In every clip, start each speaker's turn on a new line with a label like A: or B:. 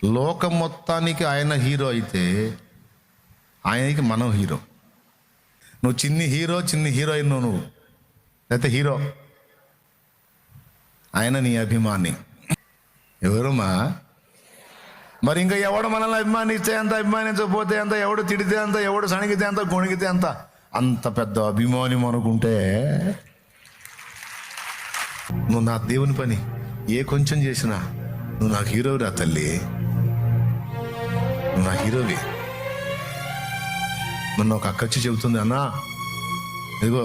A: లోకం మొత్తానికి ఆయన హీరో అయితే ఆయనకి మనం హీరో. నువ్వు చిన్ని హీరోయిన్ నువ్వు, లేకపోతే హీరో, ఆయన నీ అభిమాని. ఎవరమ్మా? మరి ఇంకా ఎవడు మనల్ని అభిమానిస్తే ఎంత, అభిమానించకపోతే ఎంత, ఎవడు తిడితే ఎంత, ఎవడు సణిగితే ఎంత, గొణిగితే ఎంత, అంత పెద్ద అభిమాని అనుకుంటే నువ్వు నా దేవుని పని ఏ కొంచెం చేసినా నువ్వు నాకు హీరోరా తల్లి, నువ్వు నా హీరోవి. మొన్న ఒక అక్కచ్చి చెబుతుంది, అన్నా ఇదిగో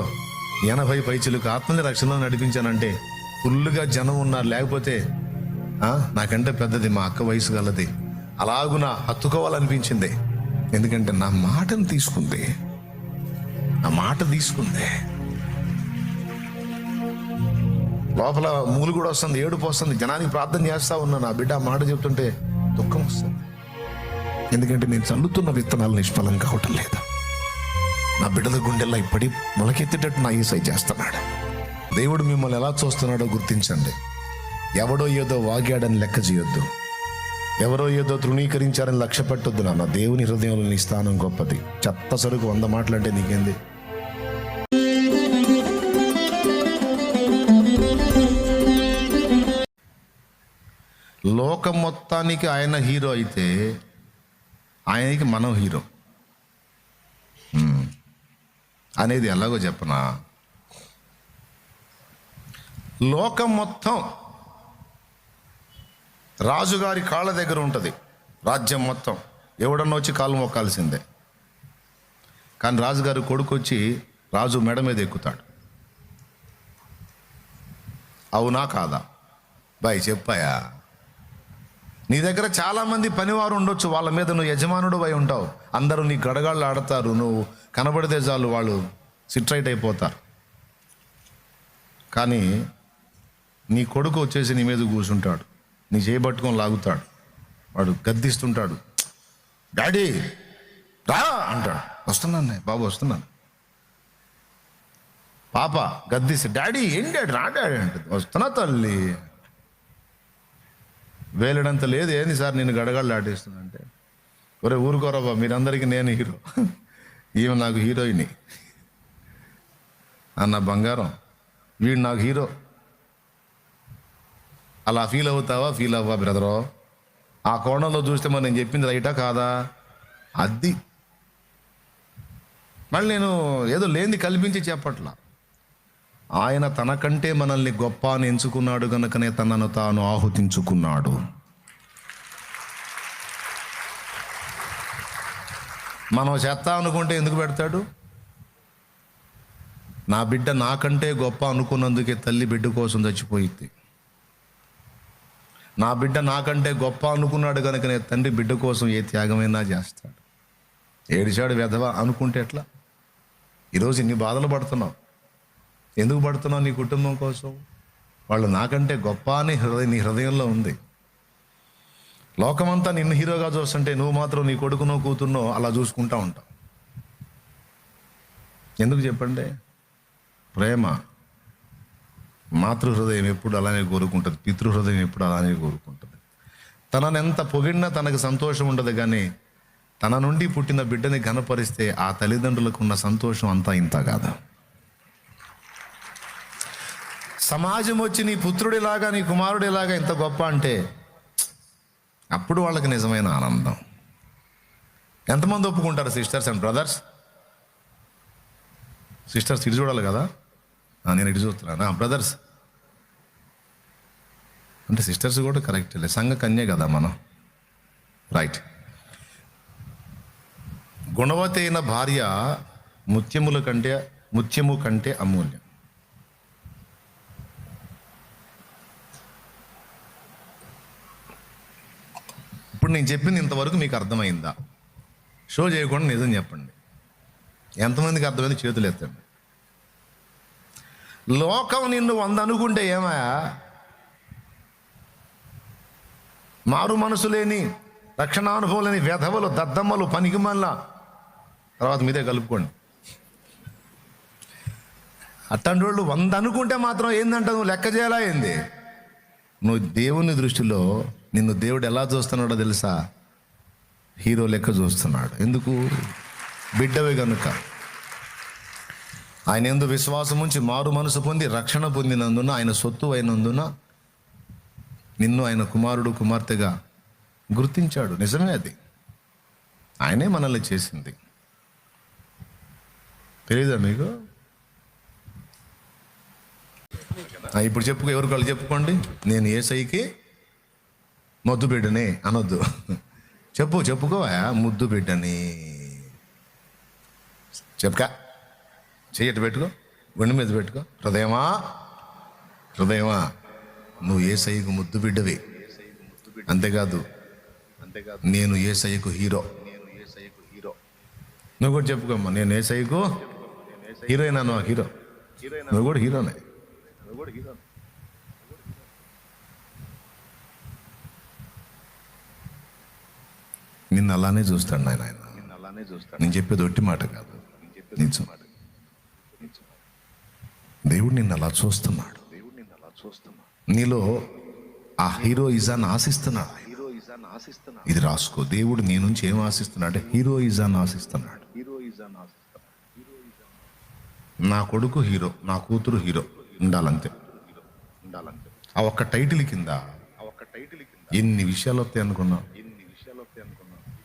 A: 80 పైచిలకు ఆత్మని రక్షణలో నడిపించానంటే ఫుల్గా జనం ఉన్నారు, లేకపోతే నాకంటే పెద్దది మా అక్క వయసు గలది, అలాగున హత్తుకోవాలనిపించింది. ఎందుకంటే నా మాటను తీసుకుంది, నా మాట తీసుకుంది. లోపల మూలు కూడా వస్తుంది, ఏడుపు వస్తుంది. జనానికి ప్రార్థన చేస్తా ఉన్నా, నా బిడ్డ ఆ మాట చెప్తుంటే దుఃఖం వస్తుంది. ఎందుకంటే నేను చల్లుతున్న విత్తనాలు నిష్ఫలం కావటం లేదు. నా బిడ్డల గుండెల్లో ఇప్పటి మొలకెత్తేటట్టు నా యేసయ్య చేస్తున్నాడు. దేవుడు మిమ్మల్ని ఎలా చూస్తున్నాడో గుర్తించండి. ఎవడో ఏదో వాగాడని లెక్క చేయొద్దు, ఎవరో ఏదో తృణీకరించారని లక్ష్య పెట్టొద్దు. నా దేవుని హృదయంలో నీ స్థానం గొప్పది. చెత్త సరుకు 100 మాటలంటే నీకేంది? లోకం మొత్తానికి ఆయన హీరో అయితే ఆయనకి మనం హీరో అనేది ఎలాగో చెప్పనా? లోకం మొత్తం రాజుగారి కాళ్ళ దగ్గర ఉంటుంది. రాజ్యం మొత్తం ఎవడన్నా వచ్చి కాళ్ళు మొక్కాల్సిందే. కానీ రాజుగారి కొడుకు వచ్చి రాజు మెడ మీద ఎక్కుతాడు. అవునా కాదా? బాయ్ చెప్పాయా? నీ దగ్గర చాలామంది పనివారు ఉండొచ్చు, వాళ్ళ మీద నువ్వు యజమానుడు అయి ఉంటావు. అందరూ నీ గడగాళ్ళు ఆడతారు, నువ్వు కనబడితే చాలు వాళ్ళు సిట్రైట్ అయిపోతారు. కానీ నీ కొడుకు వచ్చేసి నీ మీద కూర్చుంటాడు, నీ చేయబట్టుకొని లాగుతాడు, వాడు గద్దిస్తుంటాడు. డాడీ రా అంటాడు. వస్తున్నాను బాబు, వస్తున్నాను. పాప గద్దిస్తే డాడీ ఏం డాడీ రా డాడీ అంటుంది. వస్తున్నా తల్లి. వేలడంత లేదు, ఏంది సార్ నేను గడగళ్ళు ఆటేస్తుందంటే, ఒరే ఊరుకోరబ్బా, మీరందరికీ నేను హీరో, ఈమె నాకు హీరోయిన్ అన్న బంగారం, వీడు నాకు హీరో. అలా ఫీల్ అవుతావా? ఫీల్ అవ్వా బ్రదరో. ఆ కోణంలో చూస్తే మరి నేను చెప్పింది రైటా కాదా? అది మళ్ళీ నేను ఏదో లేనిది కల్పించి చెప్పట్లా. ఆయన తనకంటే మనల్ని గొప్ప అని ఎంచుకున్నాడు గనుకనే తనను తాను ఆహుతించుకున్నాడు. మనం చెత్త అనుకుంటే ఎందుకు పెడతాడు? నా బిడ్డ నాకంటే గొప్ప అనుకున్నందుకే తల్లి బిడ్డ కోసం చచ్చిపోయింది. నా బిడ్డ నాకంటే గొప్ప అనుకున్నాడు కనుకనే తండ్రి బిడ్డ కోసం ఏ త్యాగమైనా చేస్తాడు. ఏడిచాడు వెధవ అనుకుంటే ఎట్లా? ఈరోజు ఇన్ని బాధలు పడుతున్నావు. ఎందుకు పడుతున్నావు? నీ కుటుంబం కోసం. వాళ్ళు నాకంటే గొప్ప అని నీ హృదయంలో ఉంది. లోకమంతా నిన్ను హీరోగా చూస్తుంటే నువ్వు మాత్రం నీ కొడుకునో కూతుర్నో అలా చూసుకుంటా ఉంటావు. ఎందుకు చెప్పండి? ప్రేమ. మాతృహృదయం ఎప్పుడు అలానే కోరుకుంటుంది, పితృహృదయం ఎప్పుడు అలానే కోరుకుంటుంది. తనను ఎంత పొగిడినా తనకు సంతోషం ఉండదు, కానీ తన నుండి పుట్టిన బిడ్డని ఘనపరిస్తే ఆ తల్లిదండ్రులకు ఉన్న సంతోషం అంతా ఇంత కాదు. సమాజం వచ్చి నీ పుత్రుడిలాగా నీ కుమారుడిలాగా ఇంత గొప్ప అంటే అప్పుడు వాళ్ళకి నిజమైన ఆనందం. ఎంతమంది ఒప్పుకుంటారు సిస్టర్స్ అండ్ బ్రదర్స్? సిస్టర్స్ ఇటు చూడాలి కదా, నేను ఇటు చూస్తున్నాను. బ్రదర్స్ అంటే సిస్టర్స్ కూడా కరెక్ట్ లే, సంఘ కన్యే కదా మనం, రైట్. గుణవతి అయిన భార్య ముత్యము కంటే అమూల్యం. ఇప్పుడు నేను చెప్పింది ఇంతవరకు మీకు అర్థమైందా? షో చేయకుండా నిజం చెప్పండి. ఎంతమందికి అర్థమైంది చేతులు ఎత్తండి. లోకం నిన్ను 100 అనుకుంటే ఏమయ్యా? మారు మనసు లేని, రక్షణానుభవం లేని వెధవలు, దద్దమ్మలు, పనికి మళ్ళా తర్వాత మీదే కలుపుకోండి. అట్టంటి వాళ్ళు 100 అనుకుంటే మాత్రం ఏందంట, నువ్వు లెక్క చేయాలా ఏంది? నువ్వు దేవుని దృష్టిలో నిన్ను దేవుడు ఎలా చూస్తున్నాడో తెలుసా? హీరో లెక్క చూస్తున్నాడు. ఎందుకు? బిడ్డవే కనుక. ఆయన యందు విశ్వాసం ఉంచి మారు మనసు పొంది రక్షణ పొందినందున, ఆయన సొత్తు అయినందున నిన్ను ఆయన కుమారుడు కుమార్తెగా గుర్తించాడు. నిజమే, అది ఆయనే మనల్ని చేసింది. తెలీదా మీకు? ఇప్పుడు చెప్పుకో, ఎవరికి వాళ్ళు చెప్పుకోండి. నేను యేసయ్యకి ముద్దు బిడ్డని అనొద్దు. చెప్పుకోవా, ముద్దు బిడ్డని చెప్పుకా. చెయ్యట్టు పెట్టుకో, గుండె మీద పెట్టుకో. హృదయమా నువ్వు యేసయ్యకు ముద్దు బిడ్డవి. అంతేకాదు నేను యేసయ్యకు హీరో. నువ్వు కూడా చెప్పుకోమ్మా, నేను యేసయ్యకు హీరోయినా. నువ్వు హీరో, నువ్వు కూడా హీరోనే. నిన్ను అలానే చూస్తాడు ఆయన. నేను చెప్పేది ఒట్టి మాట కాదు, నిజం. దేవుడు నిన్ను అలా చూస్తున్నాడు. నీలో ఆ హీరోయిజాన్ని ఆశిస్తున్నాడు. ఇది రాసుకో. దేవుడు నీ నుంచి ఏం ఆశిస్తున్నాడు అంటే హీరోయిజాన్ని ఆశిస్తున్నాడు. నా కొడుకు హీరో, నా కూతురు హీరో ఉండాలంతే. ఆ ఒక్క టైటిల్ కింద ఎన్ని విషయాలు వస్తాయి అనుకున్నావు?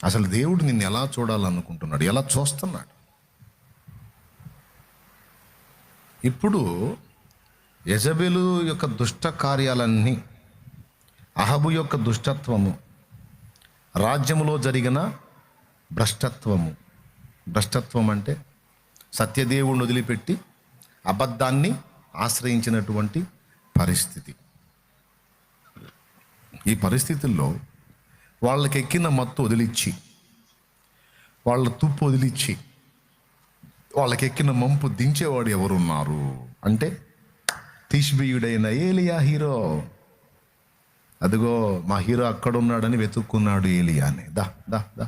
A: అసలు దేవుడు నిన్ను ఎలా చూడాలనుకుంటున్నాడు, ఎలా చూస్తున్నాడు? ఇప్పుడు యెజబెలు యొక్క దుష్ట కార్యాలన్నీ, అహబు యొక్క దుష్టత్వము, రాజ్యములో జరిగిన భ్రష్టత్వం అంటే సత్యదేవుడిని వదిలిపెట్టి అబద్ధాన్ని ఆశ్రయించినటువంటి పరిస్థితి. ఈ పరిస్థితుల్లో వాళ్ళకి ఎక్కిన మత్తు వదిలిచ్చి, వాళ్ళ తుప్పు వదిలిచ్చి, వాళ్ళకి ఎక్కిన మంపు దించేవాడు ఎవరున్నారు అంటే తిష్బీయుడైన ఏలియా హీరో. అదిగో మా హీరో అక్కడున్నాడని వెతుక్కున్నాడు ఏలియాని. దా దా దా,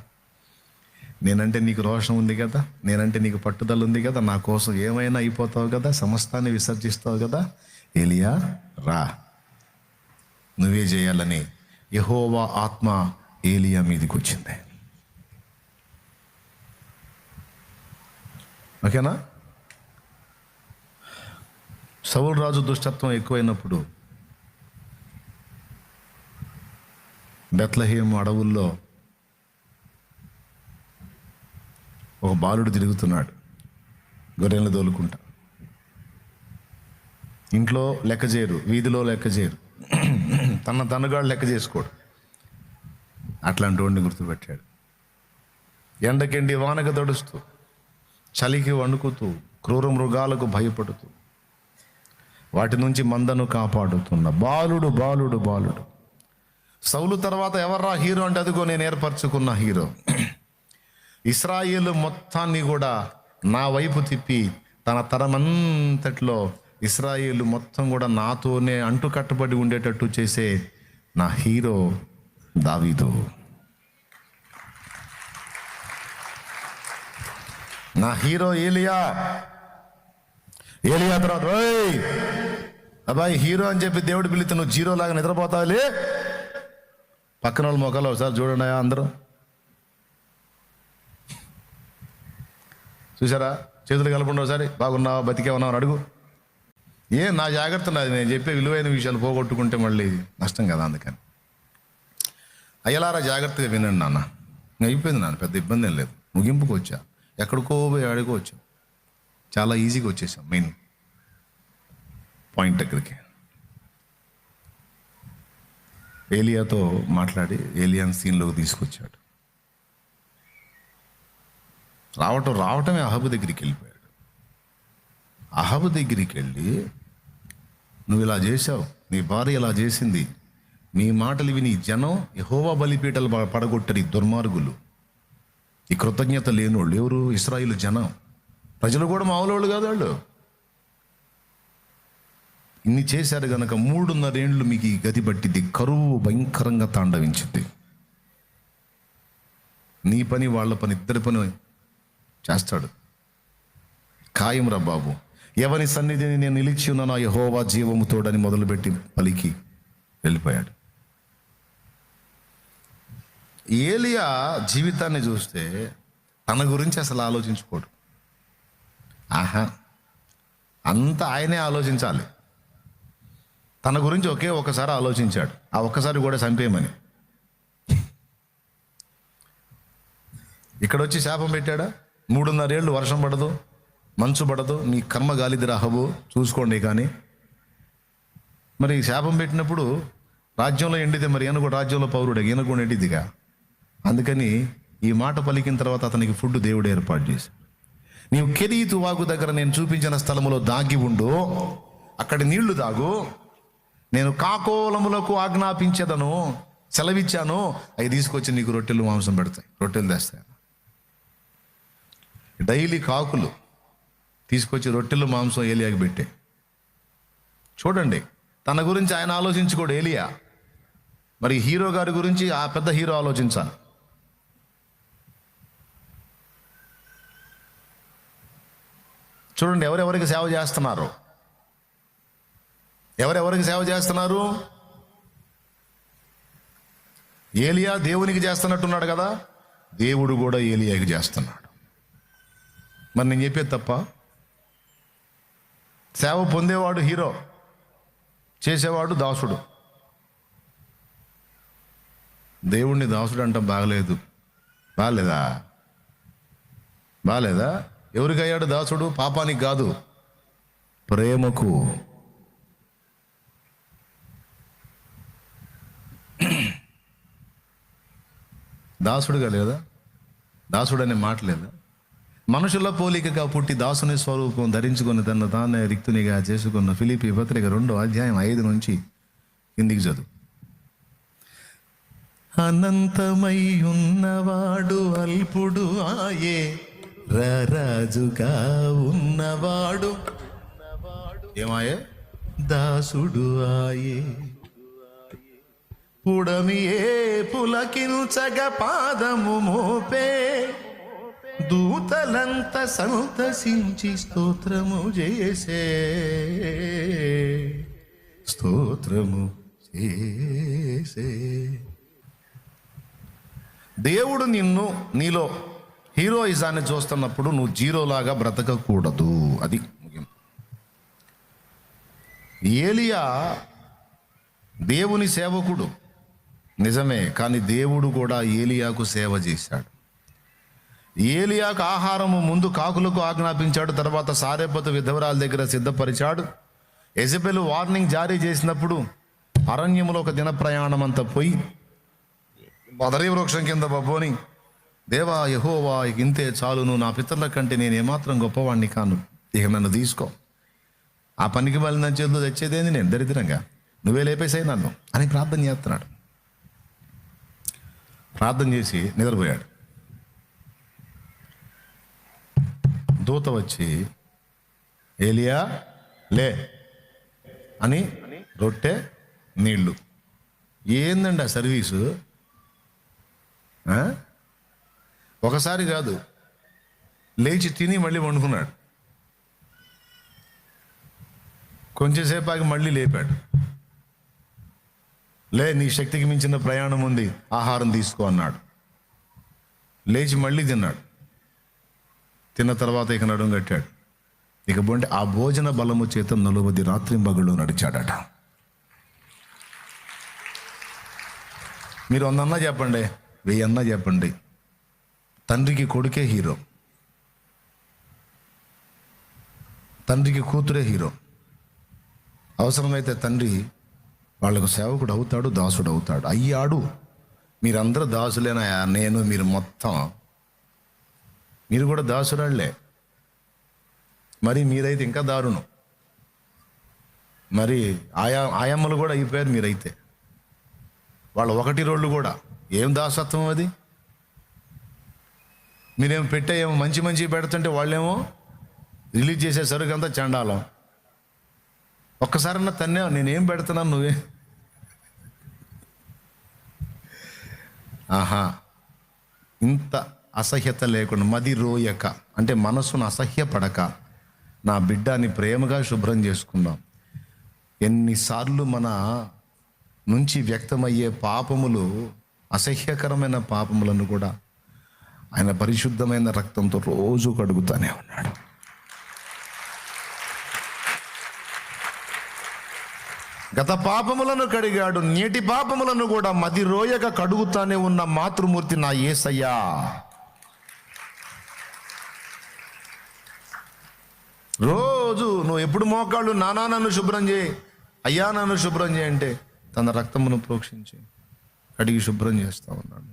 A: నేనంటే నీకు రోషం ఉంది కదా, నేనంటే నీకు పట్టుదల ఉంది కదా, నా కోసం ఏమైనా అయిపోతావు కదా, సమస్తాన్ని విసర్జిస్తావు కదా, ఏలియా రా, నువ్వే చేయాలని యెహోవా ఆత్మ ఏలియా మీదకి వచ్చింది. ఓకేనా? సౌలు రాజు దుష్టత్వం ఎక్కువైనప్పుడు బెత్లెహేము అడవుల్లో ఒక బాలుడు తిరుగుతున్నాడు, గొర్రెలను తోలుకుంటా. ఇంట్లో లెక్క చేయరు, వీధిలో లెక్క చేయరు, తనగాడు లెక్క చేసుకోడు. అట్లాంటి వాడిని గుర్తుపెట్టాడు. ఎండకెండి వానకు తడుస్తూ, చలికి వణుకుతూ, క్రూర మృగాలకు భయపడుతూ, వాటి నుంచి మందను కాపాడుతున్న బాలుడు. సౌలు తర్వాత ఎవర్రా హీరో అంటే అదిగో నేను ఏర్పరచుకున్న హీరో. ఇశ్రాయేలు మొత్తాన్ని కూడా నా వైపు తిప్పి తన తరమంతట్లో ఇశ్రాయేలు మొత్తం కూడా నాతోనే అంటు కట్టబడి ఉండేటట్టు చేసే నా హీరో దావీదు. నా హీరో ఏలియా తర్వాత అబ్బాయి హీరో అని చెప్పి దేవుడు పిలిస్తే నువ్వు జీరో లాగా నిద్రపోతావులే. పక్కన వాళ్ళ మొక్కలు ఒకసారి చూడండి అందరూ. చూసారా? చేతులు కలపండి ఒకసారి. బాగున్నావా, బతికే ఉన్నావు అని అడుగు. నా జాగ్రత్త నాది. నేను చెప్పే విలువైన విషయాలు పోగొట్టుకుంటే మళ్ళీ నష్టం కదా. అందుకని అయ్యలారా జాగ్రత్తగా వినండి నాన్న. అయిపోయింది నాన్న, పెద్ద ఇబ్బంది ఏం లేదు. ముగింపుకు వచ్చా, ఎక్కడికో పోయి ఆడికో వచ్చాం. చాలా ఈజీగా వచ్చేసాం మెయిన్ పాయింట్ దగ్గరికి. ఏలియాతో మాట్లాడి ఏలియాని సీన్లోకి తీసుకొచ్చాడు. రావటమే అహబు దగ్గరికి వెళ్ళిపోయాడు. అహబు దగ్గరికి వెళ్ళి, నువ్వు ఇలా చేశావు, నీ భార్య ఇలా చేసింది, నీ మాటలు విని జనం యెహోవా బలిపీఠలు పడగొట్టరు ఈ దుర్మార్గులు, ఈ కృతజ్ఞత లేనోళ్ళు. ఎవరు? ఇశ్రాయేలు జనం. ప్రజలు కూడా మామూలు కాదు వాళ్ళు. ఇన్ని చేశారు గనక 3.5 ఏండ్లు మీకు ఈ గతి పట్టింది. కరువు భయంకరంగా తాండవించింది. నీ పని వాళ్ళ పని ఇద్దరి పని చేస్తాడు. ఖాయం రా బాబు. ఎవరి సన్నిధిని నేను నిలిచి ఉన్నానో యెహోవా జీవము తోడని మొదలుపెట్టి పలికి వెళ్ళిపోయాడు. ఏలియా జీవితాన్ని చూస్తే తన గురించి అసలు ఆలోచించుకోడు. అంతా ఆయనే ఆలోచించాలి. తన గురించి ఒకసారి ఆలోచించాడు, ఆ ఒక్కసారి కూడా చంపేయమని. ఇక్కడ వచ్చి శాపం పెట్టాడా? 3.5 ఏళ్ళు వర్షం పడదు, మంచు పడదు, నీ కర్మ గాలిది రాహబు చూసుకోండి. కానీ మరి శాపం పెట్టినప్పుడు రాజ్యంలో ఎండితే మరి ఈయన కూడా రాజ్యంలో పౌరుడే, ఈయన కూడా ఎండిదిగా. అందుకని ఈ మాట పలికిన తర్వాత అతనికి ఫుడ్ దేవుడు ఏర్పాటు చేశాడు. నీవు కెరీతు వాగు దగ్గర నేను చూపించిన స్థలములో దాగి ఉండు, అక్కడి నీళ్లు తాగు, నేను కాకోలములకు ఆజ్ఞాపించదను, సెలవిచ్చాను, అవి తీసుకొచ్చి నీకు రొట్టెలు మాంసం పెడతాయి, రొట్టెలు తెస్తాయి. డైలీ కాకులు తీసుకొచ్చి రొట్టెలు మాంసం ఏలియాకి పెట్టే. చూడండి, తన గురించి ఆయన ఆలోచించుకోడు ఏలియా. మరి హీరో గారి గురించి ఆ పెద్ద హీరో ఆలోచించాలి. చూడండి ఎవరెవరికి సేవ చేస్తున్నారు, ఎవరెవరికి సేవ చేస్తున్నారు. ఏలియా దేవునికి చేస్తున్నట్టున్నాడు కదా, దేవుడు కూడా ఏలియాకి చేస్తున్నాడు. మరి నేను చెప్పేది తప్ప? సేవ పొందేవాడు హీరో, చేసేవాడు దాసుడు. దేవుణ్ణి దాసుడు అంటాం బాగలేదు. బాగలేదా? ఎవరికి అయ్యాడు దాసుడు? పాపానికి కాదు, ప్రేమకు. దాసుడుగా లేదా? దాసుడు అనే మాట లేదా? మనుషుల పోలికగా పుట్టి దాసుని స్వరూపం ధరించుకొని తన తానే రిక్తునిగా చేసుకున్న ఫిలిప్పీ పత్రిక 2వ అధ్యాయం 5 నుంచి కిందికి చదువు. అనంతమై ఉన్నవాడు అల్పుడు ఆయే, రాజుగా ఉన్నవాడు ఏమాయే? దాసుడు ఆయే. పుడమియే పులకించగ పాదము మోపే, దూతలంత సంతసించి స్తోత్రము చేసే. దేవుడు నీలో హీరోయిజాన్ని చూస్తున్నప్పుడు నువ్వు జీరోలాగా బ్రతకకూడదు. అది ముఖ్యం. ఏలియా దేవుని సేవకుడు నిజమే, కానీ దేవుడు కూడా ఏలియాకు సేవ చేశాడు. ఏలియాకు ఆహారము ముందు కాకులకు ఆజ్ఞాపించాడు, తర్వాత సారెపతు విధవరాల దగ్గర సిద్ధపరిచాడు. యెజెబెలు వార్నింగ్ జారీ చేసినప్పుడు అరణ్యములో ఒక దిన ప్రయాణం అంతా పోయి బదరీ వృక్షం కింద బబ్బోని, దేవా యెహోవా ఇంతే చాలును, నా పితరుల కంటే నేను ఏమాత్రం గొప్పవాడిని కాను, ఇక నన్ను తీసుకో. ఆ పనికి మళ్ళీ నా చేతిలో తెచ్చేదేంది, నేను దరిద్రంగా, నువ్వే లేపేసాయి నన్ను అని ప్రార్థన చేస్తున్నాడు. ప్రార్థన చేసి నిద్రపోయాడు. దూత వచ్చి, ఏలియా లే అని రొట్టె నీళ్లు. ఏందండి ఆ సర్వీసు? ఒకసారి కాదు, లేచి తిని మళ్ళీ వండుకున్నాడు. కొంచెంసేపు ఆగి మళ్ళీ లేపాడు. నీ శక్తికి మించిన ప్రయాణం ఉంది, ఆహారం తీసుకో అన్నాడు. లేచి మళ్ళీ తిన్నాడు. తిన్న తర్వాత ఇక నడుం కట్టాడు. ఇక బోంటే ఆ భోజన బలము చేత 40 రాత్రింబగళ్ళు నడిచాడట. మీరు 100 అన్నా చెప్పండి, 1000 అన్నా చెప్పండి, తండ్రికి కొడుకే హీరో, తండ్రికి కూతురే హీరో. అవసరమైతే తండ్రి వాళ్లకు సేవకుడు అవుతాడు, దాసుడు అవుతాడు, అయ్యాడు. మీరందరూ దాసులేనాయా? మీరు మొత్తం మీరు కూడా దాసురాళ్లే. మరి మీరైతే ఇంకా దారుణం. మరి ఆయమ్మలు కూడా అయిపోయారు మీరైతే. వాళ్ళ 1 రోళ్ళు కూడా ఏం దాసత్వం అది? మీరేమో పెట్టేమో మంచి పెడుతుంటే వాళ్ళేమో రిలీజ్ చేసే సరుకంతా చండాలం. ఒక్కసారన్నా తన్నే, నేనేం పెడుతున్నాను నువ్వే. ఇంత అసహ్యత లేకుండా, మది రోయక అంటే మనసును అసహ్యపడక నా బిడ్డని ప్రేమగా శుభ్రం చేసుకుందాం. ఎన్నిసార్లు మన నుంచి వ్యక్తమయ్యే పాపములు, అసహ్యకరమైన పాపములను కూడా ఆయన పరిశుద్ధమైన రక్తంతో రోజు కడుగుతానే ఉన్నాడు. గత పాపములను కడిగాడు, నేటి పాపములను కూడా మది రోయక కడుగుతానే ఉన్న మాతృమూర్తి నా యేసయ్యా. రోజు నువ్వు ఎప్పుడు మోకాళ్ళు, నానా నన్ను శుభ్రం చేయి, అయ్యా నన్ను శుభ్రం చేయి అంటే తన రక్తమును ప్రోక్షించి కడిగి శుభ్రం చేస్తా ఉన్నాడు.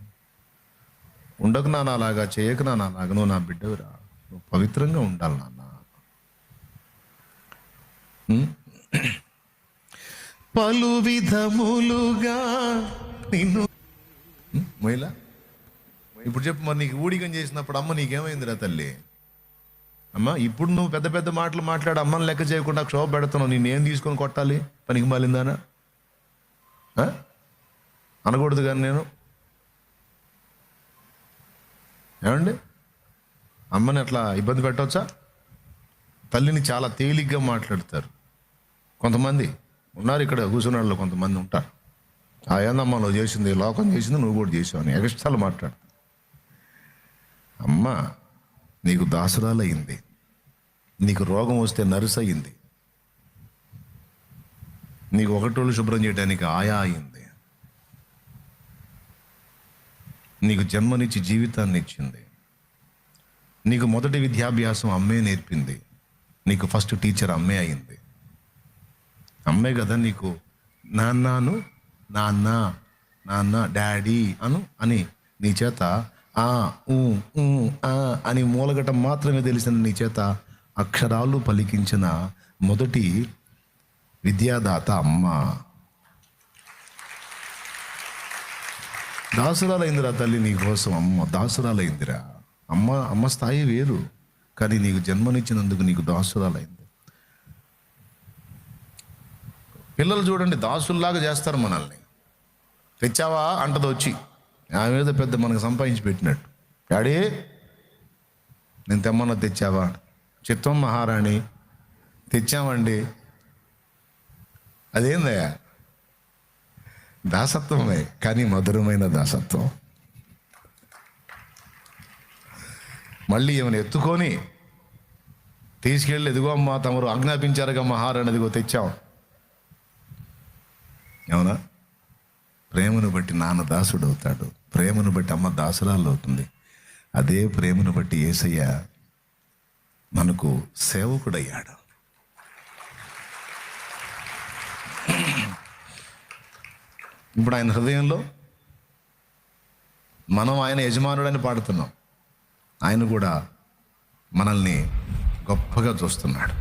A: ఉండకు నాన్న అలాగా, చేయకు నాన్న అలాగా, నువ్వు నా బిడ్డవిరా, నువ్వు పవిత్రంగా ఉండాలి నాన్న. పలు విధములుగా నిన్ను మహిళ ఇప్పుడు చెప్పు, మరి నీకు ఊడిగం చేసినప్పుడు అమ్మ నీకేమైందిరా తల్లి? అమ్మ ఇప్పుడు నువ్వు పెద్ద పెద్ద మాటలు మాట్లాడి అమ్మని లెక్క చేయకుండా క్షోభ పెడుతున్నావు, నేనేం తీసుకొని కొట్టాలి? పనికి మాలిందానా అనకూడదు కానీ నేను ఏమండి అమ్మని అట్లా ఇబ్బంది పెట్టవచ్చా? తల్లిని చాలా తేలిగ్గా మాట్లాడతారు కొంతమంది ఉన్నారు, ఇక్కడ కూర్చున్న వాళ్ళు కొంతమంది ఉంటారు. ఏందమ్మా నువ్వు చేసింది, లోకం చేసింది, నువ్వు కూడా చేసావు అని ఎగస్ట్రాలు మాట్లాడు. అమ్మ నీకు దాసురాలయ్యింది, నీకు రోగం వస్తే నర్సు అయ్యింది, నీకు ఒకటోళ్ళు శుభ్రం చేయడానికి ఆయా అయింది, నీకు జన్మనిచ్చి జీవితాన్ని ఇచ్చింది, నీకు మొదటి విద్యాభ్యాసం అమ్మే నేర్పింది, నీకు ఫస్ట్ టీచర్ అమ్మే అయింది. అమ్మే కదా నీకు నాన్నను నాన్న నాన్న డాడీ అని నీ చేత అని మూలగటం మాత్రమే తెలిసిన నీ చేత అక్షరాలు పలికించిన మొదటి విద్యాదాత అమ్మ. దాసురాలైందిరా తల్లి నీ కోసం, అమ్మ దాసురాలైందిరా. అమ్మ స్థాయి వేరు, కానీ నీకు జన్మనిచ్చినందుకు నీకు దాసురాలైంది. పిల్లలు చూడండి దాసుల్లాగా చేస్తారు మనల్ని. తెచ్చావా అంటది వచ్చి, ఆమె మీద పెద్ద మనకు సంపాదించి పెట్టినట్టు. డాడీ నేను తెమ్మన్నా తెచ్చావా? చిత్తం మహారాణి తెచ్చామండి. అదేందయ్యా? దాసత్వమే, కానీ మధురమైన దాసత్వం. మళ్ళీ ఏమైనా ఎత్తుకొని తీసుకెళ్ళి ఎదుగో అమ్మా తమరు ఆజ్ఞాపించారుగా మహారాణి, ఎదిగో తెచ్చాం. అవునా? ప్రేమను బట్టి నాన్న దాసుడు అవుతాడు, ప్రేమను బట్టి అమ్మ దాసురాలు అవుతుంది. అదే ప్రేమను బట్టి యేసయ్య మనకు సేవకుడయ్యాడు. ఇప్పుడు ఆయన హృదయంలో మనం ఆయన యజమానుడని పాడుతున్నాం, ఆయన కూడా మనల్ని గొప్పగా చూస్తున్నాడు.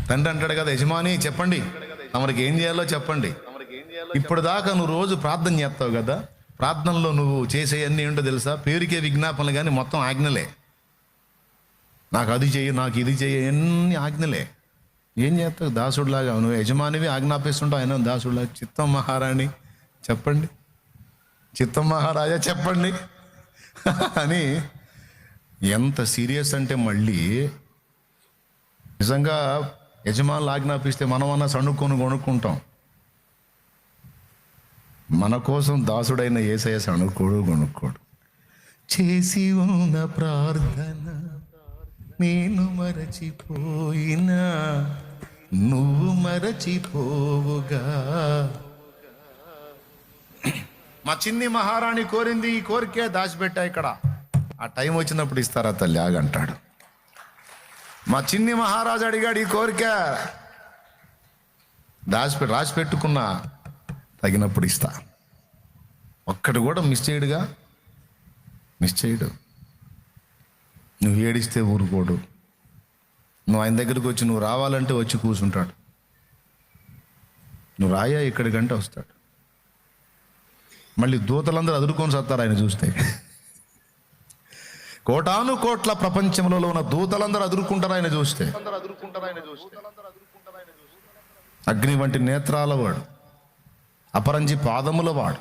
A: తండ్రి అంటాడు కదా, యజమాని చెప్పండి తమరికి ఏం చేయాలో చెప్పండి. ఇప్పుడు దాకా నువ్వు రోజు ప్రార్థన చేస్తావు కదా, ప్రార్థనలో నువ్వు చేసే అన్నీ ఏంటో తెలుసా? పేరుకే విజ్ఞాపనలు, కానీ మొత్తం ఆజ్ఞలే. నాకు అది చెయ్యి, నాకు ఇది చెయ్యి, అన్ని ఆజ్ఞలే. ఏం చేస్తావు? దాసుడులాగా నువ్వు యజమానివి ఆజ్ఞాపిస్తుంటావు, ఆయన దాసుడులాగా. చిత్తం మహారాణి చెప్పండి, చిత్తం మహారాజా చెప్పండి అని ఎంత సీరియస్ అంటే, మళ్ళీ నిజంగా యజమానులు ఆజ్ఞాపిస్తే మనమన్నా సణుక్కొని కొనుక్కుంటాం. మన కోసం దాసుడైన యేసయ్య సణుక్కోడు కొనుక్కోడు. చేసి ఉన్న ప్రార్థన నేను మరచిపోయినా నువ్వు మరచిపోవుగా. మా చిన్ని మహారాణి కోరింది, ఈ కోరికే దాచిపెట్టా ఇక్కడ, ఆ టైం వచ్చినప్పుడు ఇస్తారా తల్లి ఆగంటాడు. మా చిన్ని మహారాజు అడిగాడు ఈ కోరిక, రాసి పెట్టుకున్నా, తగినప్పుడు ఇస్తా. ఒక్కటి కూడా మిస్ చేయడు. నువ్వు ఏడిస్తే ఊరుకోడు. నువ్వు ఆయన దగ్గరికి వచ్చి నువ్వు రావాలంటే వచ్చి కూర్చుంటాడు. నువ్వు రాయా ఇక్కడికంటే వస్తాడు. మళ్ళీ దూతలందరూ అదురుకొని సత్తారు ఆయన చూస్తే. కోటాను కోట్ల ప్రపంచంలో ఉన్న దూతలందరూ అదురుకుంటారు ఆయన చూస్తే. అగ్ని వంటి నేత్రాల వాడు, అపరంజి పాదముల వాడు,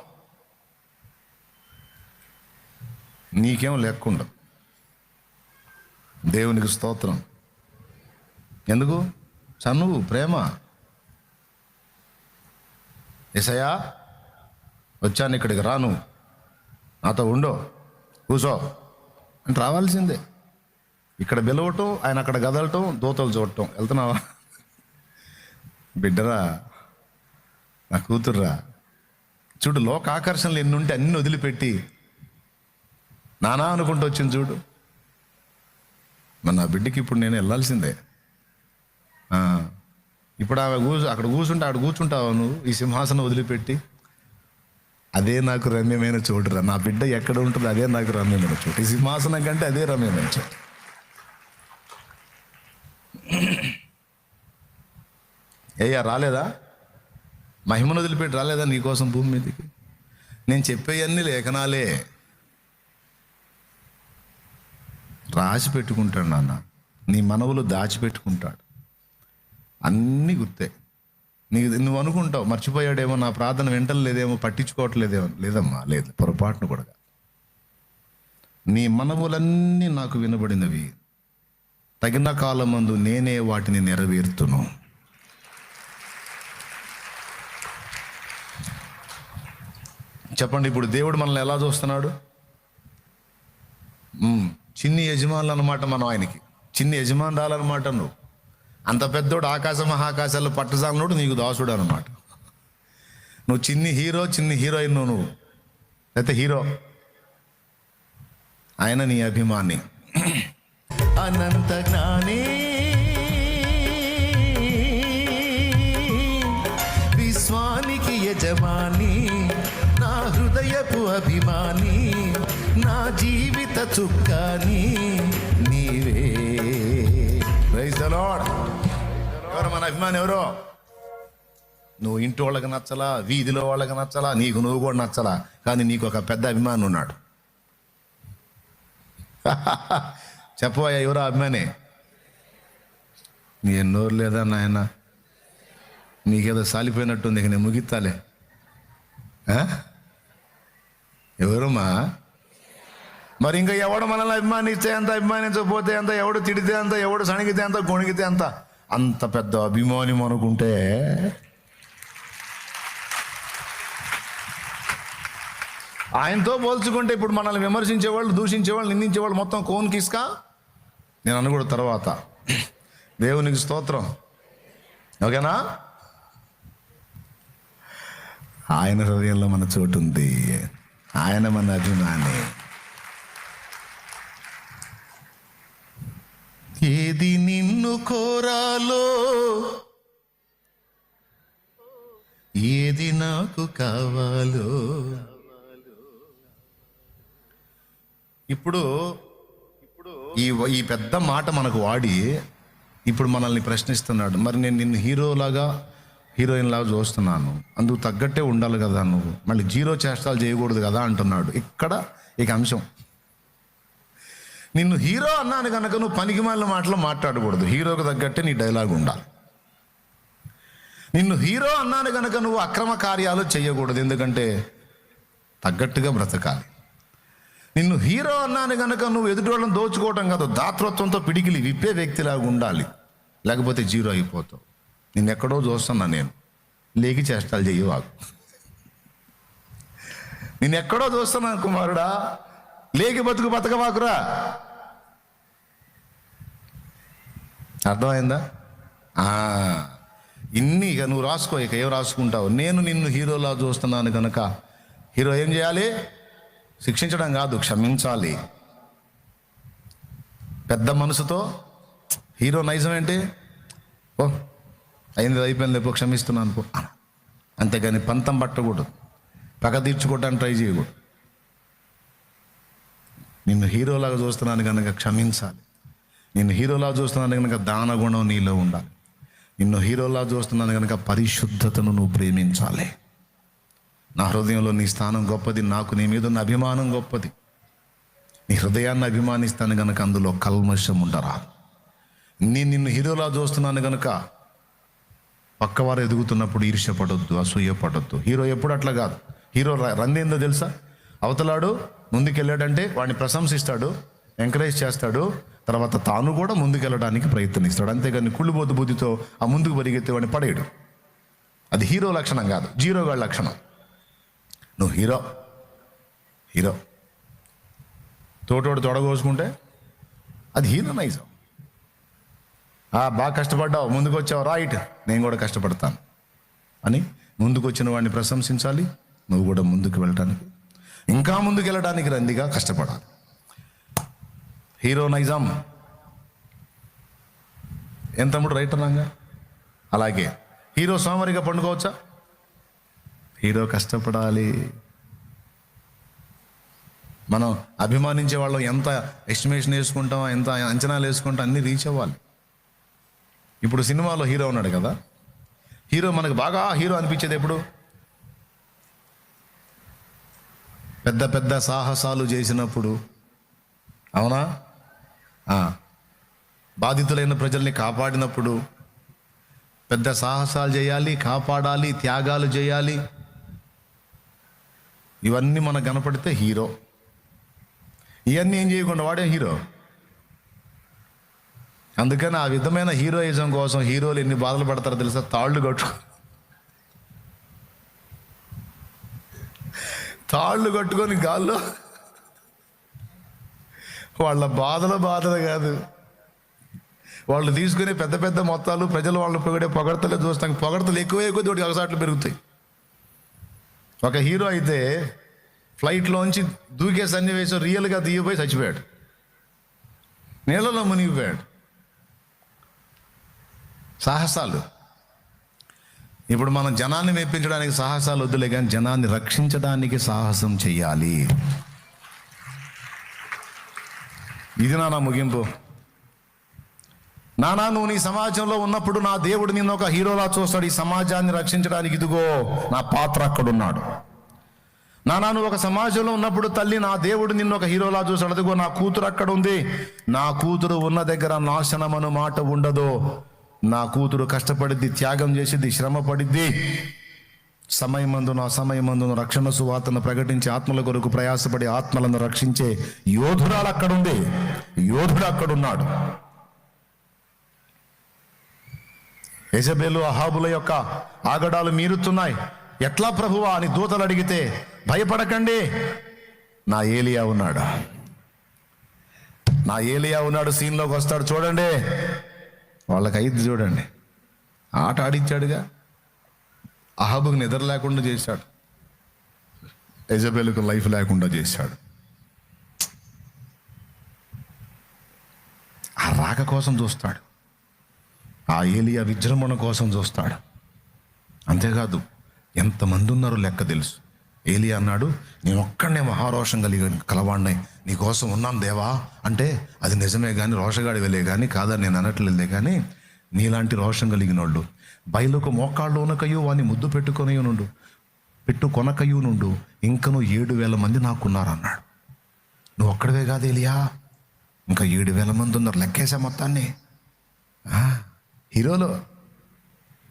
A: నీకేం లేకుండా. దేవునికి స్తోత్రం. ఎందుకు? చనువు, ప్రేమ. యేసయ్యా వచ్చాను, ఇక్కడికి రాను, నాతో ఉండో, కూసో అంటే రావాల్సిందే. ఇక్కడ పిలవటం, ఆయన అక్కడ గదలటం, దూతలు చూడటం. వెళ్తున్నావా బిడ్డరా, నా కూతుర్రా? చూడు, లోక ఆకర్షణలు ఎన్ని ఉంటే అన్ని వదిలిపెట్టి నానా అనుకుంటూ వచ్చింది చూడు. మరి నా బిడ్డకి ఇప్పుడు నేను వెళ్ళాల్సిందే. ఇప్పుడు ఆమె అక్కడ కూర్చుంటే అక్కడ కూర్చుంటావు నువ్వు, ఈ సింహాసనం వదిలిపెట్టి. అదే నాకు రమ్యమైన చోటురా. నా బిడ్డ ఎక్కడ ఉంటుంది అదే నాకు రమ్యమైన చోటు. ఈ సింహాసనం కంటే అదే రమ్యమైన చోటు. ఏయ్యా రాలేదా? మహిమను వదిలిపెట్టి రాలేదా నీకోసం భూమి మీదకి? నేను చెప్పేవన్నీ లేఖనాలే, రాసి పెట్టుకుంటాడు నాన్న. నీ మనవులు దాచిపెట్టుకుంటాడు, అన్నీ గుర్తే. నువ్వు అనుకుంటావు మర్చిపోయాడేమో, నా ప్రార్థన వింటలేదేమో, పట్టించుకోవట్లేదేమో. లేదమ్మా, లేదు, పొరపాటును కూడా. నీ మనవులన్నీ నాకు వినబడినవి, తగిన కాలమందు నేనే వాటిని నెరవేర్తును. చెప్పండి, ఇప్పుడు దేవుడు మనల్ని ఎలా చూస్తున్నాడు? చిన్ని యజమానులు అనమాట మనం ఆయనకి. చిన్ని యజమానురాలన్నమాట నువ్వు. అంత పెద్దోడు ఆకాశ మహాకాశాలు పట్టుసాలనోడు నీకు దాసుడు అనమాట. నువ్వు చిన్ని హీరో, చిన్ని హీరోయిన్ నువ్వు, లేకపోతే హీరో. ఆయన నీ అభిమాని. అనంత జ్ఞాని, విశ్వానికి యజమాని, నా హృదయపు అభిమాని, నా జీవిత చుక్కాని నీవే. Praise the lord. ఎవరు మన అభిమాని? ఎవరో నువ్వు ఇంటి వాళ్ళకి నచ్చలా, వీధిలో వాళ్ళకి నచ్చలా, నీకు నువ్వు కూడా నచ్చలా, కానీ నీకు ఒక పెద్ద అభిమాని ఉన్నాడు. చెప్పవయ్యా, ఎవరో అభిమాని? నీ ఎన్నోరు లేదా నాయన? నీకేదో సాలిపోయినట్టుంది, ఇక నేను ముగిస్తాలే. ఎవరుమా? మరి ఇంకా ఎవడు మనల్ని అభిమానిస్తే ఎంత, అభిమానించకపోతే ఎంత, ఎవడు తిడితే ఎంత, ఎవడు సణిగితే ఎంత, గొణిగితే ఎంత, అంత పెద్ద అభిమాని అనుకుంటే ఆయనతో పోల్చుకుంటే ఇప్పుడు మనల్ని విమర్శించేవాళ్ళు, దూషించేవాళ్ళు, నిందించేవాళ్ళు మొత్తం కోన్ కిస్కా. నేను అనకూడదు తర్వాత. దేవునికి స్తోత్రం. ఓకేనా? ఆయన హృదయంలో మన చోటు ఉంది, ఆయన మన అభిమాని. ఏది నిన్ను కోరాలో, ఏది నాకు కావాలో. ఇప్పుడు ఈ పెద్ద మాట మనకు వాడి ఇప్పుడు మనల్ని ప్రశ్నిస్తున్నాడు. మరి నేను నిన్ను హీరోయిన్ లాగా చూస్తున్నాను, అందుకు తగ్గట్టే ఉండాలి కదా నువ్వు, మళ్ళీ జీరో చేష్టాలు చేయకూడదు కదా అంటున్నాడు. ఇక్కడ ఇక అంశం, నిన్ను హీరో అన్నాను కనుక నువ్వు పనికిమాలిన మాటలు మాట్లాడకూడదు, హీరోకి తగ్గట్టే నీ డైలాగ్ ఉండాలి. నిన్ను హీరో అన్నాను కనుక నువ్వు అక్రమ కార్యాలు చేయకూడదు, ఎందుకంటే తగ్గట్టుగా బ్రతకాలి. నిన్ను హీరో అన్నాను కనుక నువ్వు ఎదుటి వాళ్ళని దోచుకోవటం కాదు, దాతృత్వంతో పిడికిలి విప్పే వ్యక్తిలాగా ఉండాలి, లేకపోతే జీరో అయిపోతావు. నిన్నెక్కడో చూస్తున్నా నేను, లేకి చేష్టాలు చెయ్యవాకు. నిన్నెక్కడో చూస్తున్నాను కుమారుడా, లేకి బతకవాకురా. అర్థమైందా? ఇన్ని ఇక నువ్వు రాసుకో, ఇక ఏం రాసుకుంటావు. నేను నిన్ను హీరోలా చూస్తున్నాను కనుక, హీరో ఏం చేయాలి? శిక్షించడం కాదు, క్షమించాలి. పెద్ద మనసుతో. హీరో నైజం ఏంటి? ఓ అయింది, అయిపోయింది, లేపో క్షమిస్తున్నాను పో, అంతేగాని పంతం పట్టకూడదు, పగ తీర్చుకోవడానికి ట్రై చేయకూడదు. నిన్ను హీరోలాగా చూస్తున్నాను కనుక క్షమించాలి. నిన్ను హీరోలా చూస్తున్నాను కనుక దానగుణం నీలో ఉండాలి. నిన్ను హీరోలా చూస్తున్నాను కనుక పరిశుద్ధతను నువ్వు ప్రేమించాలి. నా హృదయంలో నీ స్థానం గొప్పది, నాకు నీ మీద ఉన్న అభిమానం గొప్పది. నీ హృదయాన్ని అభిమానిస్తాను కనుక అందులో కల్మషం ఉండరా. నిన్ను హీరోలా చూస్తున్నాను కనుక పక్కవారు ఎదుగుతున్నప్పుడు ఈర్ష్యపడొద్దు, అసూయపడొద్దు. హీరో ఎప్పుడు అట్లా కాదు. హీరో రందేందో తెలుసా? అవతలాడు ముందుకెళ్ళాడంటే వాడిని ప్రశంసిస్తాడు, ఎంకరేజ్ చేస్తాడు, తర్వాత తాను కూడా ముందుకెళ్ళడానికి ప్రయత్నిస్తాడు. అంతేగాని కుళ్ళుబోతు బుద్ధితో ఆ ముందుకు పరిగెత్తే వాడిని పడేయడు. అది హీరో లక్షణం కాదు, జీరోగాడి లక్షణం. నువ్వు హీరో తోటోడు తొడగోసుకుంటే అది హీరో నైజం. బాగా కష్టపడ్డావు, ముందుకు వచ్చావు, రైట్, నేను కూడా కష్టపడతాను అని ముందుకు వచ్చిన వాడిని ప్రశంసించాలి. నువ్వు కూడా ముందుకు వెళ్ళడానికి, ఇంకా ముందుకు వెళ్ళడానికి రందిగా కష్టపడాలి. హీరో నైజం. ఏం తమ్ముడు రైట్ అన్నాగా? అలాగే హీరో సోమరిగా పండుకోవచ్చా? హీరో కష్టపడాలి. మనం అభిమానించే వాళ్ళం ఎంత ఎస్టిమేషన్ వేసుకుంటాం, ఎంత అంచనాలు వేసుకుంటాం, అన్నీ రీచ్ అవ్వాలి. ఇప్పుడు సినిమాలో హీరో ఉన్నాడు కదా, హీరో మనకు బాగా హీరో అనిపించేది ఎప్పుడు? పెద్ద పెద్ద సాహసాలు చేసినప్పుడు, అవునా? బాధితులైన ప్రజల్ని కాపాడినప్పుడు, పెద్ద సాహసాలు చేయాలి, కాపాడాలి, త్యాగాలు చేయాలి, ఇవన్నీ మనకు కనపడితే హీరో. ఇవన్నీ ఏం చేయకుండా వాడే హీరో. అందుకని ఆ విధమైన హీరోయిజం కోసం హీరోలు ఎన్ని బాధలు పడతారో తెలుసా? తాళ్ళు కట్టుకొని గాల్లో వాళ్ళ బాధలు కాదు, వాళ్ళు తీసుకునే పెద్ద పెద్ద మొత్తాలు, ప్రజలు వాళ్ళు పొగడతలే చూస్తాం. పొగడతలు ఎక్కువ తోటి అగసాట్లు పెరుగుతాయి. ఒక హీరో అయితే ఫ్లైట్లోంచి దూకే సన్నివేశం రియల్గా దిగిపోయి చచ్చిపోయాడు, నీళ్ళలో మునిగిపోయాడు. సాహసాలు. ఇప్పుడు మనం జనాన్ని మెప్పించడానికి సాహసాలు వద్దులే, కానీ జనాన్ని రక్షించడానికి సాహసం చెయ్యాలి. ఇది నా ముగింపు. నువ్వు నీ సమాజంలో ఉన్నప్పుడు నా దేవుడు నిన్ను ఒక హీరోలా చూస్తాడు. ఈ సమాజాన్ని రక్షించడానికి ఇదిగో నా పాత్ర అక్కడున్నాడు. నువ్వు ఒక సమాజంలో ఉన్నప్పుడు తల్లి, నా దేవుడు నిన్ను ఒక హీరోలా చూస్తాడు. అదిగో నా కూతురు అక్కడ ఉంది. నా కూతురు ఉన్న దగ్గర నాశనం అను మాట ఉండదు. నా కూతురు కష్టపడిద్ది, త్యాగం చేసిద్ది, శ్రమ పడిద్ది. సమయమందును అసమయమందును రక్షణ సువార్తను ప్రకటించి ఆత్మల కొరకు ప్రయాసపడి ఆత్మలను రక్షించే యోధురాలు అక్కడుంది, యోధుడు అక్కడున్నాడు. యెజబెలు అహాబుల యొక్క ఆగడాలు మీరుతున్నాయి. ఎట్లా ప్రభువా అని దూతలు అడిగితే, భయపడకండి, నా ఏలియా ఉన్నాడు, సీన్లోకి వస్తాడు. చూడండి, వాళ్ళకి అయింది చూడండి. ఆట ఆడిచ్చాడుగా, అహాబుకు నిద్ర లేకుండా చేశాడు, యెజబెలుకు లైఫ్ లేకుండా చేశాడు. ఆ రాక కోసం చూస్తాడు, ఆ ఏలియా విజృంభణ కోసం చూస్తాడు. అంతేకాదు, ఎంతమంది ఉన్నారో లెక్క తెలుసు. ఏలియా అన్నాడు, నేను ఒక్కడనే మహారోషం కలవాడినై నీకోసం ఉన్నాను దేవా అంటే, అది నిజమే కానీ రోషగాడి వెళ్ళే కానీ కాదని నేను అనట్లేదే, కానీ నీలాంటి రోషం కలిగిన వాళ్ళు బయలుకు మోకాళ్ళు ఉనకయు వాని ముద్దు పెట్టుకొనకయు నుండు ఇంకను 7,000 మంది నాకున్నారు అన్నాడు. నువ్వు ఒక్కడవే కాదు ఏలియా, ఇంకా 7,000 మంది ఉన్నారు. లెక్కేసా మొత్తాన్ని. హీరోలు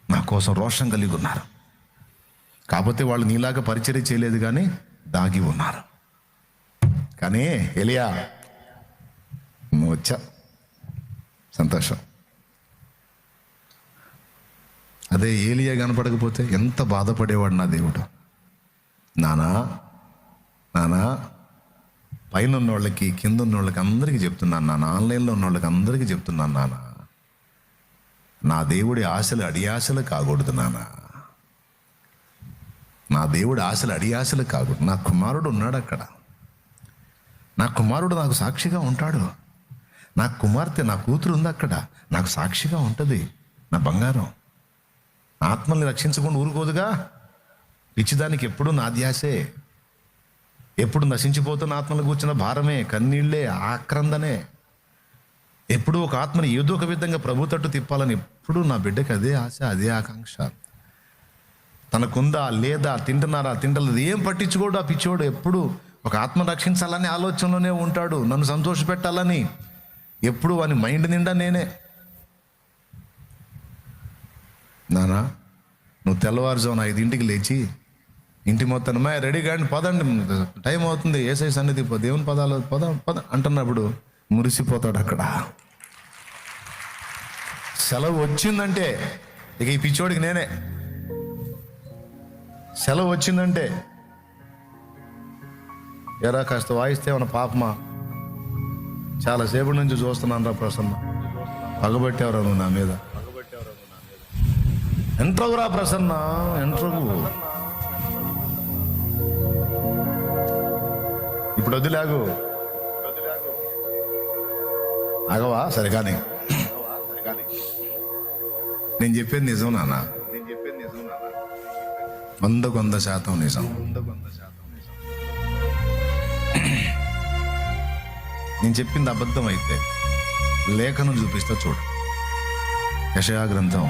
A: నా కోసం రోషం కలిగి ఉన్నారు. కాకపోతే వాళ్ళు నీలాగా పరిచర్య చేయలేదు, కానీ దాగి ఉన్నారు. కానీ ఏలియా నువ్వు వచ్చా, సంతోషం. అదే ఏలియా కనపడకపోతే ఎంత బాధపడేవాడు నా దేవుడు. నానా పైన ఉన్న వాళ్ళకి, కింద ఉన్న వాళ్ళకి అందరికీ చెప్తున్నాను నాన్న, ఆన్లైన్లో ఉన్న వాళ్ళకి అందరికీ చెప్తున్నాను నాన్న, నా దేవుడి ఆశలు అడియాశలు కాకూడదు నాన్న. నా దేవుడి ఆశలు అడియాశలు కాకూడదు. నా కుమారుడు ఉన్నాడు అక్కడ, నా కుమారుడు నాకు సాక్షిగా ఉంటాడు. నా కుమార్తె, నా కూతురు ఉంది అక్కడ, నాకు సాక్షిగా ఉంటుంది. నా బంగారం ఆత్మల్ని రక్షించకుండా ఊరుకోదుగా. పిచ్చిదానికి ఎప్పుడు నా ధ్యాసే, ఎప్పుడు నశించిపోతున్న ఆత్మలు కూర్చున్న భారమే, కన్నీళ్లే, ఆక్రందనే. ఎప్పుడు ఒక ఆత్మని ఏదో ఒక విధంగా ప్రభు తట్టు తిప్పాలని ఎప్పుడు నా బిడ్డకి అదే ఆశ, అదే ఆకాంక్ష. తనకుందా లేదా, తింటున్నారా తింటలేదు, ఏం పట్టించుకోడు ఆ పిచ్చోడు. ఎప్పుడు ఒక ఆత్మ రక్షించాలని ఆలోచనలోనే ఉంటాడు, నన్ను సంతోషపెట్టాలని. ఎప్పుడు వాని మైండ్ నిండా నేనే. నానా నువ్వు తెల్లవారుజామున 5 లేచి ఇంటి మొత్తం రెడీ కానీ పదండి, టైం అవుతుంది, ఏసై సన్నిధి దేవుని పదాలు పద అంటున్నప్పుడు మురిసిపోతాడు. అక్కడ సెలవు వచ్చిందంటే ఇక ఈ పిచ్చోడికి నేనే. సెలవు వచ్చిందంటే ఎరా కాస్త వాయిస్తే ఏమన్నా పాపమా, చాలాసేపటి నుంచి చూస్తున్నాను రా ప్రసన్న, పగబట్టేవరా నువ్వు నా మీద, ఎంట్రగురా ప్రసన్న ఎంట్రగు. ఇప్పుడు వదిలాగు ఆగవా? సరే కానీ నేను చెప్పేది నిజం నాన్న, 100% నిజం. నేను చెప్పింది అబద్ధం అయితే లేఖనం చూపిస్తా చూడు. యెషయా గ్రంథం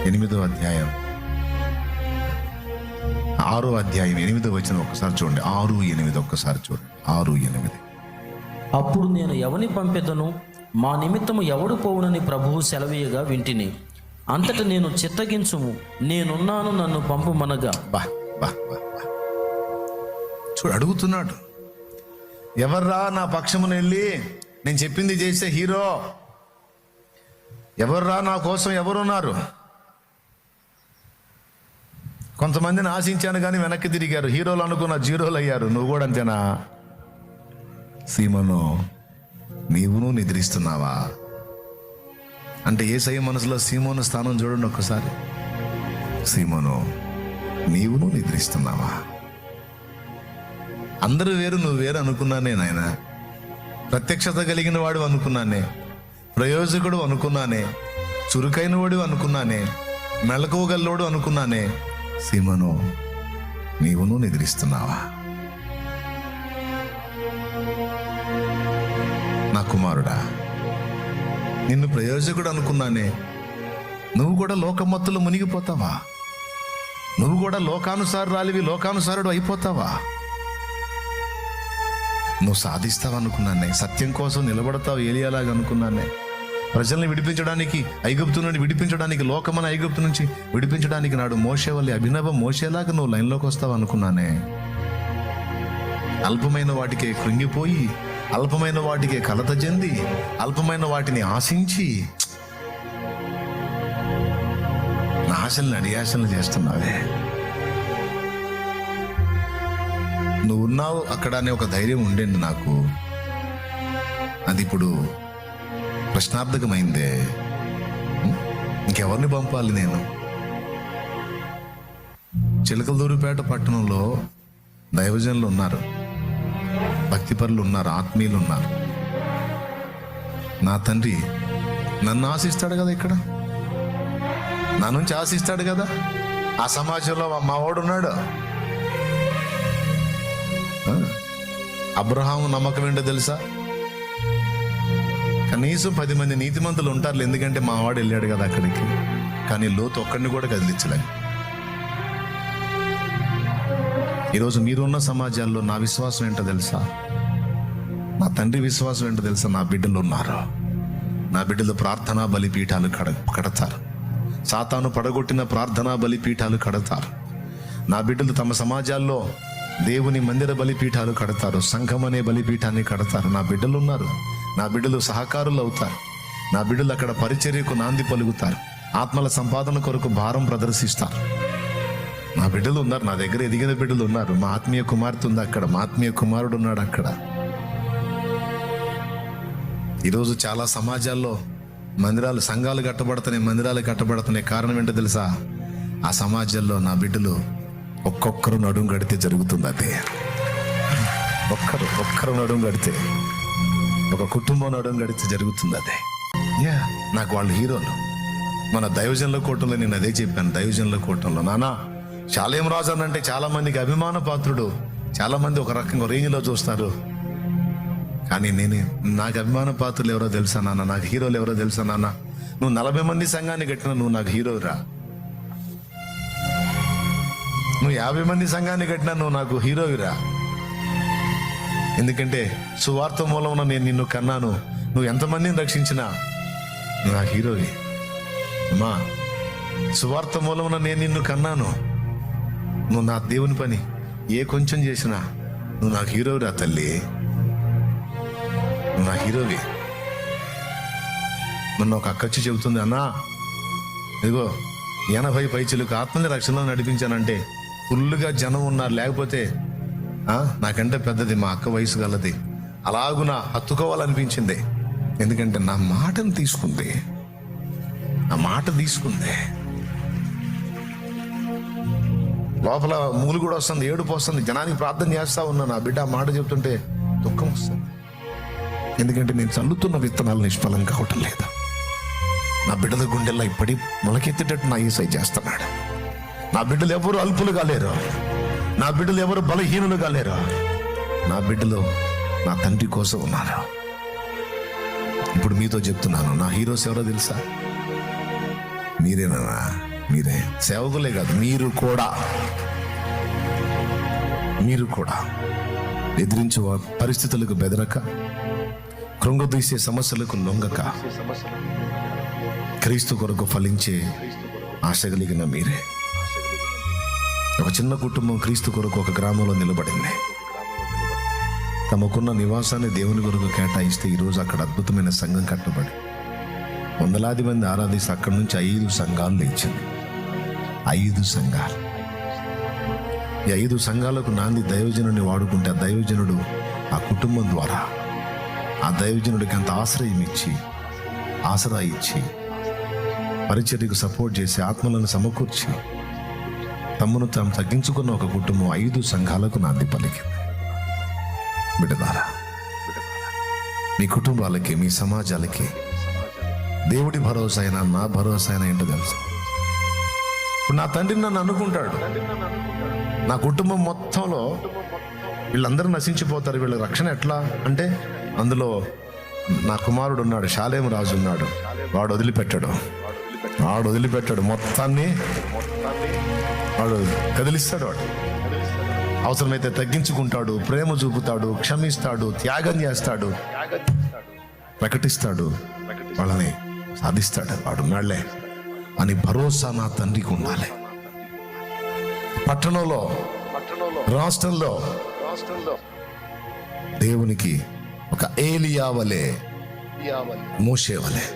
A: 8వ అధ్యాయం 6వ అధ్యాయం 8వ వచనం ఒకసారి చూడండి. 6-8 ఒక్కసారి చూడండి. 6-8.
B: అప్పుడు నేను ఎవని పంపెదను, మా నిమిత్తము ఎవడు పోవునని ప్రభువు సెలవీయగా వింటిని. అంతట నేను చిత్తగించుము, నేనున్నాను, నన్ను పంపుమనగా.
A: బా బా బా బా. చూడు అడుగుతున్నాడు, ఎవర్రా నా పక్షమున వెళ్ళి నేను చెప్పింది చేసే హీరో? ఎవర్రా నా కోసం ఎవరున్నారు? కొంతమందిని ఆశించాను కానీ వెనక్కి తిరిగారు, హీరోలు అనుకున్న జీరోలు అయ్యారు. నువ్వు కూడా అంతేనా? సీమను, నీవును నిద్రిస్తున్నావా అంటే యేసయ్య మనసులో సీమోను స్థానం చూడండి ఒక్కసారి. సీమోను, నీవును నిద్రిస్తున్నావా? అందరూ వేరు, నువ్వు వేరు అనుకున్నానే నాయన. ప్రత్యక్షత కలిగిన వాడు అనుకున్నానే, ప్రయోజకుడు అనుకున్నానే, చురుకైన వాడు అనుకున్నానే, మెళకువగల్లోడు అనుకున్నానే. సీమను, నీవును నిద్రిస్తున్నావా? నా కుమారుడా, నిన్ను ప్రయోజకుడు అనుకున్నానే, నువ్వు కూడా లోకమత్తులు మునిగిపోతావా? నువ్వు కూడా లోకానుసారురాలివి, లోకానుసారుడు అయిపోతావా? నువ్వు సాధిస్తావు అనుకున్నానే, సత్యం కోసం నిలబడతావు ఏలియాలాగా అనుకున్నానే, ప్రజల్ని విడిపించడానికి, ఐగుప్తు నుండి విడిపించడానికి, లోకమైన ఐగుప్తు నుంచి విడిపించడానికి నాడు మోషే వల్ల అభినవ మోషేలాగా నువ్వు లైన్లోకి వస్తావు అనుకున్నానే. అల్పమైన వాటికే కృంగిపోయి, అల్పమైన వాటికే కలత చెంది, అల్పమైన వాటిని ఆశించి నా ఆశల్ని అడియాశల్ని చేస్తున్నావే. నువ్వు ఉన్నావు అక్కడ అనే ఒక ధైర్యం ఉండేది నాకు, అది ఇప్పుడు ప్రశ్నార్థకమైందే. ఇంకెవరిని పంపాలి నేను? చిలకలదూరుపేట పట్టణంలో దైవజనులు ఉన్నారు, భక్తిపరులు ఉన్నారు, ఆత్మీయులు ఉన్నారు. నా తండ్రి నన్ను ఆశిస్తాడు కదా, ఇక్కడ నా నుంచి ఆశిస్తాడు కదా. ఆ సమాజంలో మా వాడు ఉన్నాడు. అబ్రహాము నమ్మకం ఏంటో తెలుసా? కనీసం 10 మంది నీతిమంతులు ఉంటారు, ఎందుకంటే మా వాడు వెళ్ళాడు కదా అక్కడికి. కానీ లోతు ఒక్కడిని కూడా కదిలించలేదు. ఈరోజు మీరున్న సమాజాల్లో నా విశ్వాసం ఏంటో తెలుసా? నా తండ్రి విశ్వాసం ఏంటో తెలుసా? నా బిడ్డలు ఉన్నారు. నా బిడ్డలు ప్రార్థనా బలిపీఠాలు కడతారు. సాతాను పడగొట్టిన ప్రార్థనా బలిపీఠాలు కడతారు. నా బిడ్డలు తమ సమాజాల్లో దేవుని మందిర బలిపీఠాలు కడతారు, సంఘం అనే బలిపీఠాన్ని కడతారు. నా బిడ్డలు ఉన్నారు. నా బిడ్డలు సహకారులు అవుతారు. నా బిడ్డలు అక్కడ పరిచర్యకు నాంది పలుకుతారు, ఆత్మల సంపాదన కొరకు భారం ప్రదర్శిస్తారు. నా బిడ్డలు ఉన్నారు, నా దగ్గర ఎదిగిన బిడ్డలు ఉన్నారు. మా ఆత్మీయ కుమార్తె ఉంది అక్కడ, మా ఆత్మీయ కుమారుడు ఉన్నాడు అక్కడ. ఈరోజు చాలా సమాజాల్లో మందిరాలు, సంఘాలు కట్టబడుతున్నాయి, మందిరాలు కట్టబడుతున్నాయి. కారణం ఏంటో తెలుసా? ఆ సమాజాల్లో నా బిడ్డలు ఒక్కొక్కరు నడుం గడితే జరుగుతుంది. అదే ఒక్కరు నడుం గడితే, ఒక కుటుంబం నడుం గడితే జరుగుతుంది. అదే నాకు వాళ్ళు హీరోలు. మన దైవజనుల కూటంలో నేను అదే చెప్పాను. దైవజనుల కూటంలో నానా శాలేం రాజు అంటే చాలా మందికి అభిమాన పాత్రుడు, చాలా మంది ఒక రకంగా రేంజ్లో చూస్తారు. కానీ నాకు అభిమాన పాత్రులు ఎవరో తెలుసా నాన్న? నాకు హీరోలు ఎవరో తెలుసా నాన్న? నువ్వు 40 మంది సంఘాన్ని కట్టినా నువ్వు నాకు హీరోరా. నువ్వు 50 మంది సంఘాన్ని కట్టినా నువ్వు నాకు హీరోవిరా. ఎందుకంటే సువార్త మూలమున నేను నిన్ను కన్నాను. నువ్వు ఎంతమందిని రక్షించినా నువ్వు నాకు హీరోవి. అమ్మా, సువార్త మూలమున నేను నిన్ను కన్నాను. నువ్వు నా దేవుని పని ఏ కొంచెం చేసినా నువ్వు నాకు హీరోవిరా తల్లి. నువ్వు నా హీరోవి. నన్ను ఒక అక్కచ్చి చెబుతుంది, అన్నా ఇదిగో 80 పైచిలకు ఆత్మని రక్షణలో నడిపించానంటే ఫుల్గా జనం ఉన్నారు. లేకపోతే నాకంటే పెద్దది మా అక్క వయసు గలది, అలాగున హత్తుకోవాలనిపించింది. ఎందుకంటే నా మాటను తీసుకుంది, నా మాట తీసుకుంది. లోపల మూలు కూడా వస్తుంది, ఏడుపు వస్తుంది. జనానికి ప్రార్థన చేస్తా ఉన్నా. నా బిడ్డ మాట చెప్తుంటే దుఃఖం వస్తుంది. ఎందుకంటే నేను చల్లుతున్న విత్తనాలు నిష్ఫలం కావటం లేదు. నా బిడ్డల గుండెల్లో ఇప్పటి మొలకెత్తేటట్టు నా యేసయ్య చేస్తున్నాడు. నా బిడ్డలు ఎవరు అల్పులు కాలేరు, నా బిడ్డలు ఎవరు బలహీనులు కాలేరు. నా బిడ్డలు నా తండ్రి కోసం ఉన్నారు. ఇప్పుడు మీతో చెప్తున్నాను, నా హీరోస్ ఎవరో తెలుసా? మీరేనా? మీరే సేవకులే కాదు, మీరు కూడా ఎదిరించే పరిస్థితులకు బెదరక, కృంగదీసే సమస్యలకు లొంగక, క్రీస్తు కొరకు ఫలించే ఆశ కలిగిన మీరే. ఒక చిన్న కుటుంబం క్రీస్తు కొరకు ఒక గ్రామంలో నిలబడింది. తమకున్న నివాసాన్ని దేవుని కొరకు కేటాయిస్తే ఈరోజు అక్కడ అద్భుతమైన సంఘం కట్టబడి వందలాది మంది ఆరాధిస్తే అక్కడి నుంచి 5 సంఘాలు లేచింది. 5 సంఘాలు. ఈ 5 సంఘాలకు నాంది దైవజనుడిని వాడుకుంటే ఆ దైవజనుడు ఆ కుటుంబం ద్వారా ఆ దైవజనుడికి అంత ఆసరా ఇచ్చి పరిచర్యకు సపోర్ట్ చేసి ఆత్మలను సమకూర్చి తమ్మును తాము తగ్గించుకున్న ఒక కుటుంబం 5 సంఘాలకు నాంది పలికింది. బిడ్డలారా, మీ కుటుంబాలకి, మీ సమాజాలకి దేవుడి భరోసా అయినా నా భరోసా అయినా ఏంటో తెలుసు. ఇప్పుడు నా తండ్రి నన్ను అనుకుంటాడు, నా కుటుంబం మొత్తంలో వీళ్ళందరూ నశించిపోతారు, వీళ్ళ రక్షణ ఎట్లా అంటే అందులో నా కుమారుడు ఉన్నాడు, షాలేం రాజు ఉన్నాడు. వాడు వదిలిపెట్టాడు మొత్తాన్ని, వాడు కదిలిస్తాడు. వాడు అవసరమైతే తగ్గించుకుంటాడు, ప్రేమ చూపుతాడు, క్షమిస్తాడు, త్యాగం చేస్తాడు, ప్రకటిస్తాడు, వాళ్ళని సాధిస్తాడు. వాడున్నాళ్లే అని భరోసా నా తండ్రికి ఉండాలి. పట్టణంలో, రాష్ట్రంలో దేవునికి ఒక ఏలియా వలె, మోషే వలె.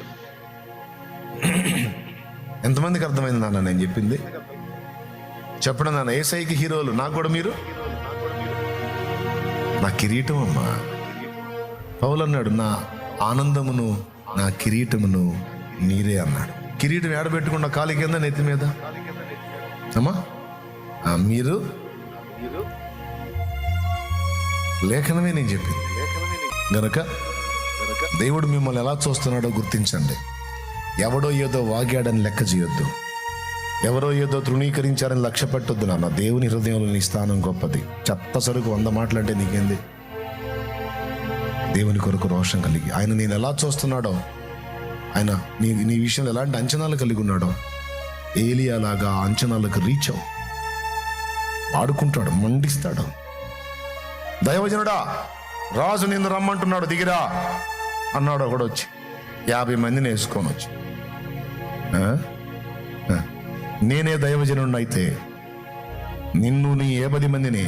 A: ఎంతమందికి అర్థమైంది నాన్న నేను చెప్పింది? చెప్పడం నాన్న. యేసయ్యకి హీరోలు, నాకు కూడా మీరు. నా కిరీటం అమ్మా. పౌలు అన్నాడు, నా ఆనందమును నా కిరీటమును నీరే అన్నాడు. కిరీటం ఏడబెట్టుకున్న కాలి కింద, నెత్తి మీద. అమ్మా మీరు లేఖనమే నేను చెప్పింది గనక దేవుడు మిమ్మల్ని ఎలా చూస్తున్నాడో గుర్తించండి. ఎవడో ఏదో వాగాడని లెక్క చేయొద్దు, ఎవరో ఏదో తృణీకరించారని లక్ష్య పెట్టొద్దు నాన్న. దేవుని హృదయంలో నీ స్థానం గొప్పది. చెత్త సరుకు 100 మాటలంటే నీకేంది? దేవుని కొరకు రోషం కలిగి ఆయన నేను ఎలా చూస్తున్నాడో, ఆయన నీ విషయంలో ఎలాంటి అంచనాలు కలిగి ఉన్నాడో, ఏలియాలాగా అంచనాలకు రీచ్ అవు. వాడుకుంటాడు, మండిస్తాడు. దైవజనుడా, రాజు నిన్ను రమ్మంటున్నాడు, దిగిరా అన్నాడు ఒకడు వచ్చి. 50 మందిని వేసుకొని వచ్చి, నేనే దైవజనుడిని అయితే నిన్ను నీ 10 మందిని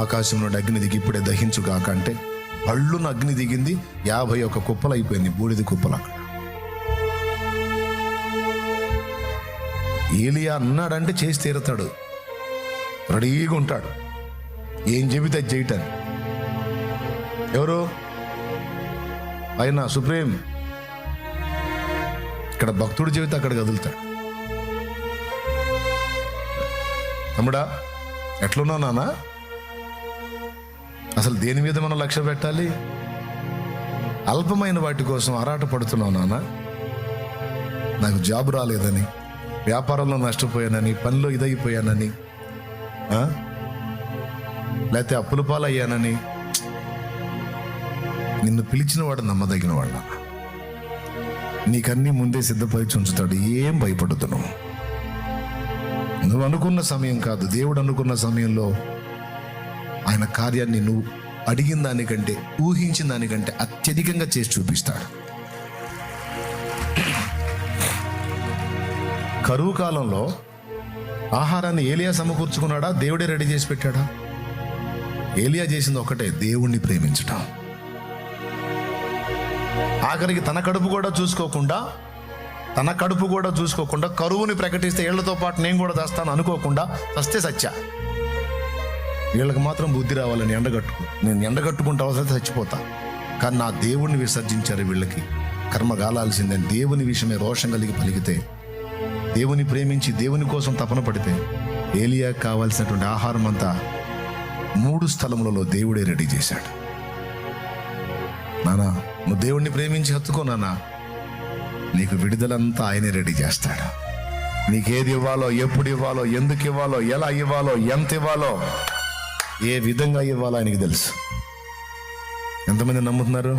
A: ఆకాశంలో అగ్ని దిగి ఇప్పుడే దహించుగాక అంటే పళ్ళున అగ్ని దిగింది. 51 కుప్పలు అయిపోయింది, బూడిద కుప్పలు. అక్కడ ఏలియా అన్నాడంటే చేసి తీరుతాడు, రెడీగా ఉంటాడు. ఏం చెబితే అది చేయటాను. ఎవరు ఆయన సుప్రీం. ఇక్కడ భక్తుడు చెబితే అక్కడ కదులుతాడు. తమ్ముడా ఎట్లున్నావు నాన్న? అసలు దేని మీద మనం లక్ష్య పెట్టాలి? అల్పమైన వాటి కోసం ఆరాట పడుతున్నావు నాన్న. నాకు జాబ్ రాలేదని, వ్యాపారంలో నష్టపోయానని, పనిలో ఇదైపోయానని, లేకపోతే అప్పుల పాలయ్యానని. నిన్ను పిలిచిన వాడు నమ్మదగిన వాడు. నీకన్నీ ముందే సిద్ధపరిచి ఉంచుతాడు. ఏం భయపడదు. నువ్వు అనుకున్న సమయం కాదు, దేవుడు అనుకున్న సమయంలో ఆయన కార్యాన్ని నువ్వు అడిగిన దానికంటే, ఊహించిన దానికంటే అత్యధికంగా చేసి చూపిస్తాడు. కరువు కాలంలో ఆహారాన్ని ఏలియా సమకూర్చుకున్నాడా? దేవుడే రెడీ చేసి పెట్టాడా? ఏలియా చేసింది ఒకటే, దేవుణ్ణి ప్రేమించటం. ఆఖరికి తన కడుపు కూడా చూసుకోకుండా తన కడుపు కూడా చూసుకోకుండా కరువుని ప్రకటిస్తే వీళ్ళతో పాటు నేను కూడా తెస్తాను అనుకోకుండా వస్తే సత్య. వీళ్ళకి మాత్రం బుద్ధి రావాలని నేను ఎండగట్టుకుంటా అవసరం చచ్చిపోతా. కానీ నా దేవుణ్ణి విసర్జించారు, వీళ్ళకి కర్మ గాలాల్సిందని దేవుని విషయమే రోషం కలిగి పలికితే, దేవుని ప్రేమించి దేవుని కోసం తపన పడితే ఏలియా కావాల్సినటువంటి ఆహారం అంతా 3 స్థలములలో దేవుడే రెడీ చేశాడు. నానా, నువ్వు దేవుణ్ణి ప్రేమించి హత్తుకో నాన్న, నీకు విడుదలంతా ఆయనే రెడీ చేస్తాడు. నీకేది ఇవ్వాలో, ఎప్పుడు ఇవ్వాలో, ఎందుకు ఇవ్వాలో, ఎలా ఇవ్వాలో, ఎంత ఇవ్వాలో, ఏ విధంగా ఇవ్వాలో ఆయనకి తెలుసు. ఎంతమంది నమ్ముతున్నారు?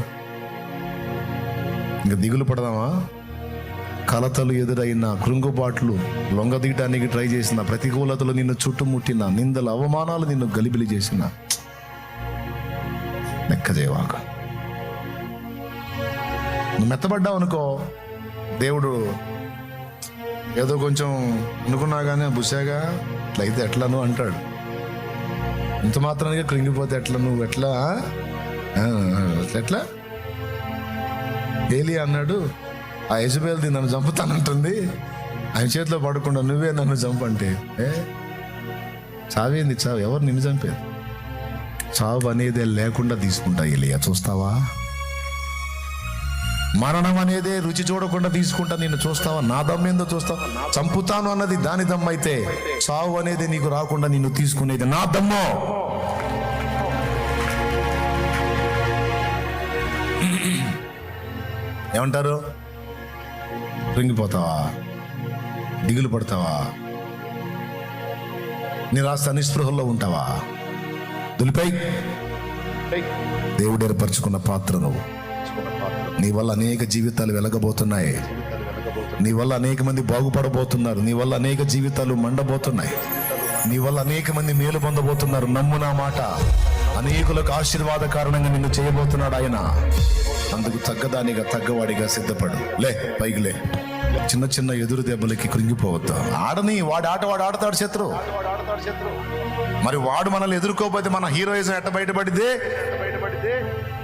A: ఇంకా దిగులు పడదామా? కలతలు ఎదురైన, కృంగుబాట్లు, లొంగదీయటానికి ట్రై చేసిన, ప్రతికూలతలు నిన్ను చుట్టుముట్టిన, నిందలు అవమానాలు నిన్ను గలిబిలి చేసిన, లెక్క చేయవాక. నువ్వు మెత్తబడ్డావు అనుకో, దేవుడు ఏదో కొంచెం అనుకున్నా కానీ బుసాగా ఇట్లా అయితే ఎట్లా నువ్వు అంటాడు. ఇంత మాత్రానికి కృంగిపోతే ఎట్లా, నువ్వు ఎట్లా ఎట్లా? ఏలియా అన్నాడు, ఆ యెజబెల్ది నన్ను చంపుతానంటుంది, ఆయన చేతిలో పడకుండా నువ్వే నన్ను చంపంటే, చావేంది చావు? ఎవరు నిన్ను చంపేది? చావు అనేదే లేకుండా తీసుకుంటా ఏలియా, చూస్తావా? మరణం అనేదే రుచి చూడకుండా తీసుకుంటా, నిన్ను చూస్తావా? నా దమ్మేందో చూస్తావా? చంపుతాను అన్నది దాని దమ్ము అయితే, చావు అనేది నీకు రాకుండా నిన్ను తీసుకునేది నా దమ్ము. ఏమంటారు? కృంగిపోతావా? దిగులు పడతావా? నిరాశ నిస్పృహల్లో ఉంటావా? దులిపై దేవుడు ఏర్పరచుకున్న పాత్ర నువ్వు. నీ వల్ల అనేక జీవితాలు వెలగబోతున్నాయి, నీ వల్ల అనేక మంది బాగుపడబోతున్నారు, నీ వల్ల అనేక జీవితాలు మండబోతున్నాయి, నీ వల్ల అనేక మంది మేలు పొందబోతున్నారు. నమ్ము నా మాట. అనేకులకు ఆశీర్వాద కారణంగా నిన్ను చేయబోతున్నాడు ఆయన. అందుకు తగ్గదానిగా తగ్గవాడిగా సిద్ధపడు. లే, పైకి లే. చిన్న చిన్న ఎదురు దెబ్బలకి కృంగిపోవద్దు. ఆడని వాడి ఆట వాడు ఆడతాడు శత్రు. మరి వాడు మనల్ని ఎదుర్కోపోతే మన హీరోయిజం ఎట్ట బయటపడితే?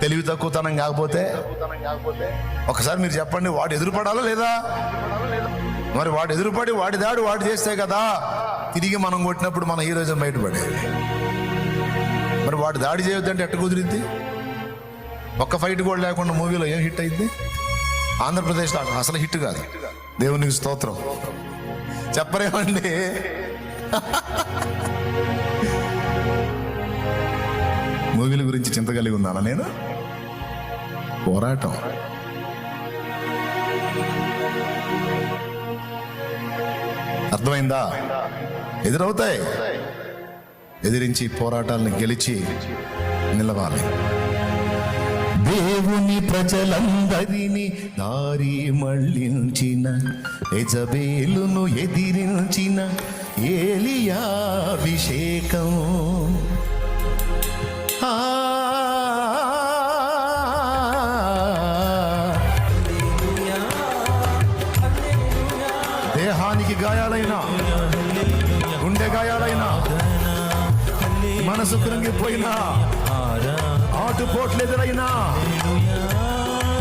A: తెలివి తక్కువతనం కాకపోతే? ఒకసారి మీరు చెప్పండి, వాడు ఎదురుపడాలా లేదా? మరి వాడు ఎదురుపడి వాడి దాడు వాడు చేస్తే కదా తిరిగి మనం కొట్టినప్పుడు మన హీరోయిజం బయటపడేది. మరి వాడు దాడి చేయొద్దంటే ఎట్ట కుదిరిద్ది? ఒక్క ఫైట్ కూడా లేకుండా మూవీలో ఏం హిట్ అయింది? ఆంధ్రప్రదేశ్లో అసలు హిట్ కాదు. దేవునికి స్తోత్రం. చెప్పరేమండి? మూవీల గురించి చింత కలిగి ఉన్నానా నేను? పోరాటం. అర్థమైందా? ఎదురవుతాయి. ఎదిరించి పోరాటాలను గెలిచి నిలవాలి. దేవుని ప్రజలందరినీ దారి మళ్ళించిన, యెజబెలును ఎదిరించిన ఏలియా అభిషేకం. దేహానికి గాయాలైనా, గుండె గాయాలైనా, మనసు కృంగిపోయినా, ఆటుపోట్లు ఎదురైనా,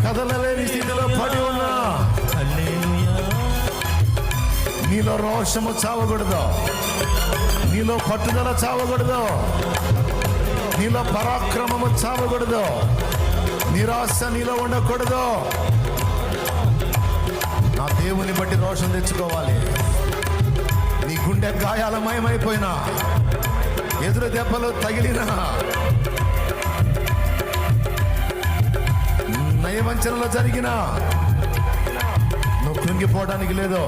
A: కదలలేని స్థితిలో పడి ఉన్నా, నీలో రోషము చావకూడదు, నీలో పట్టుదల చావకూడదు, నీలో పరాక్రమము చావకూడదు, నిరాశ నీలో ఉండకూడదు. నా దేవుని బట్టి రోషం తెచ్చుకోవాలి. నీ గుండె గాయాలమయమైపోయినా, ఎదురు దెబ్బలు తగిలినా, నయవంచనలో జరిగినా నువ్వు కృంగిపోవడానికి లేదు.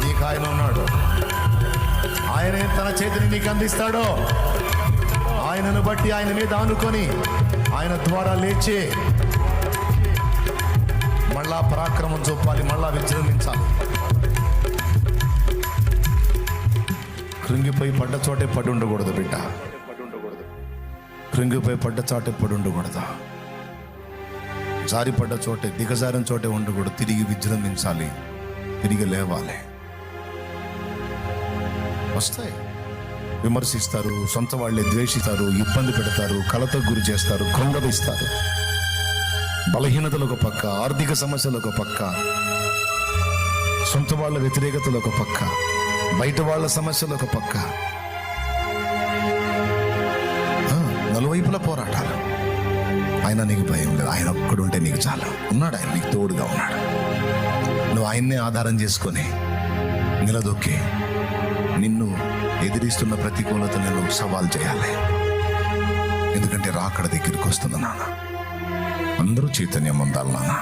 A: నీకు ఆయన ఉన్నాడు. ఆయనే తన చేతిని నీకు అందిస్తాడు. ఆయనను బట్టి ఆయన మీద ఆనుకొని ఆయన ద్వారా లేచి మళ్ళా పరాక్రమం చూపాలి, మళ్ళా విజృంభించాలి. కృంగిపోయి పడ్డ చోటే పడి ఉండకూడదు బిడ్డ. కృంగిపోయి పడ్డ చోటే పడి ఉండకూడదు. జారిపడ్డ చోటే, దిగజారిన చోటే ఉండకూడదు. తిరిగి విజృంభించాలి, తిరిగి లేవాలి. వస్తాయి, విమర్శిస్తారు, సొంత వాళ్ళే ద్వేషిస్తారు, ఇబ్బంది పెడతారు, కలతకు గురి చేస్తారు, కృంగదీస్తారు. బలహీనతలు ఒక పక్క, ఆర్థిక సమస్యలు ఒక పక్క, సొంత వాళ్ళ వ్యతిరేకతలు ఒక పక్క, బయట వాళ్ళ సమస్యలు ఒక పక్క, నలువైపుల పోరాటాలు. ఆయన నీకు భయం లేదు. ఆయన ఒక్కడుంటే నీకు చాలా. ఉన్నాడు ఆయన, నీకు తోడుగా ఉన్నాడు. నువ్వు ఆయన్నే ఆధారం చేసుకొని నిలదొక్కి నిన్ను ఎదిరిస్తున్న ప్రతికూలతను నువ్వు సవాల్ చేయాలి. ఎందుకంటే రాకడ దగ్గరికి వస్తుంది నాన్న. అందరూ చైతన్యం పొందాలి నాన్న.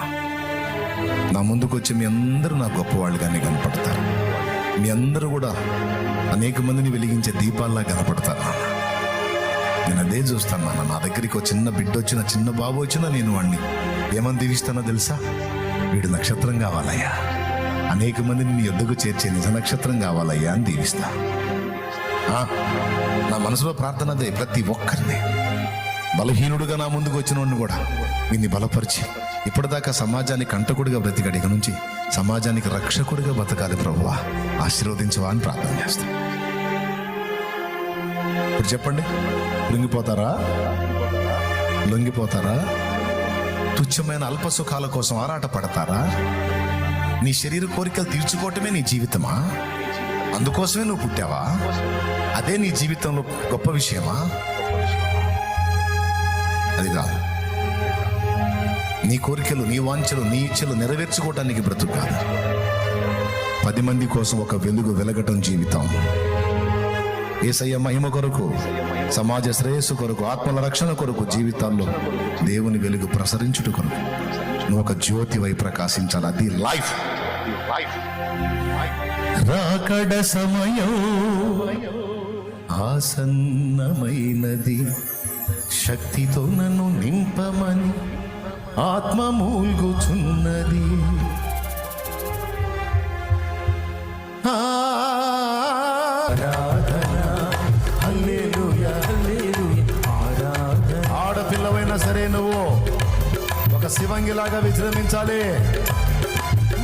A: నా ముందుకు వచ్చి మీ అందరూ నా గొప్పవాళ్ళుగానే కనపడతారు. మీ అందరూ కూడా అనేక మందిని వెలిగించే దీపాల్లా కనపడతారు నాన్న. నేను అదే చూస్తాను నాన్న. నా దగ్గరికి ఒక చిన్న బిడ్డ వచ్చిన, చిన్న బాబు వచ్చినా నేను వాడిని ఏమని దీవిస్తానో తెలుసా? వీడు నక్షత్రం కావాలయ్యా, అనేక మందిని నీ యొద్దకు చేర్చే నిజ నక్షత్రం కావాలయ్యా అని దీవిస్తా. నా మనసులో ప్రార్థన అదే. ప్రతి ఒక్కరిని బలహీనుడుగా నా ముందుకు వచ్చిన వాడిని కూడా వీడిని బలపరిచి ఇప్పటిదాకా సమాజానికి కంటకుడిగా బ్రతికాడు, ఇక నుంచి సమాజానికి రక్షకుడిగా బతకాలి ప్రభువా, ఆశీర్వదించవా అని ప్రార్థన చేస్తా. ఇప్పుడు చెప్పండి, లొంగిపోతారా? లొంగిపోతారా? తుచ్చమైన అల్ప సుఖాల కోసం ఆరాట పడతారా? నీ శరీర కోరికలు తీర్చుకోవటమే నీ జీవితమా? అందుకోసమే నువ్వు పుట్టావా? అదే నీ జీవితంలో గొప్ప విషయమా? అది కాదు. నీ కోరికలు, నీ వాంఛలు, నీ ఇచ్చలు నెరవేర్చుకోవటానికి బ్రతుకు కాదు. 10 మంది కోసం ఒక వెలుగు వెలగటం జీవితం. యేసయ్య మహిమ కొరకు, సమాజ శ్రేయస్సు కొరకు, ఆత్మల రక్షణ కొరకు, జీవితాల్లో దేవుని వెలుగు ప్రసరించుట కొరకు నువ్వు ఒక జ్యోతి వై ప్రకాశించాలి. అది లైఫ్. రాకడ సమయం ఆసన్నమైనది, శక్తితో నన్ను నింపమని ఆత్మ మూల్గుచున్నది. ఆడపిల్లవైనా సరే నువ్వు ఒక శివంగిలాగా విజృంభించాలి.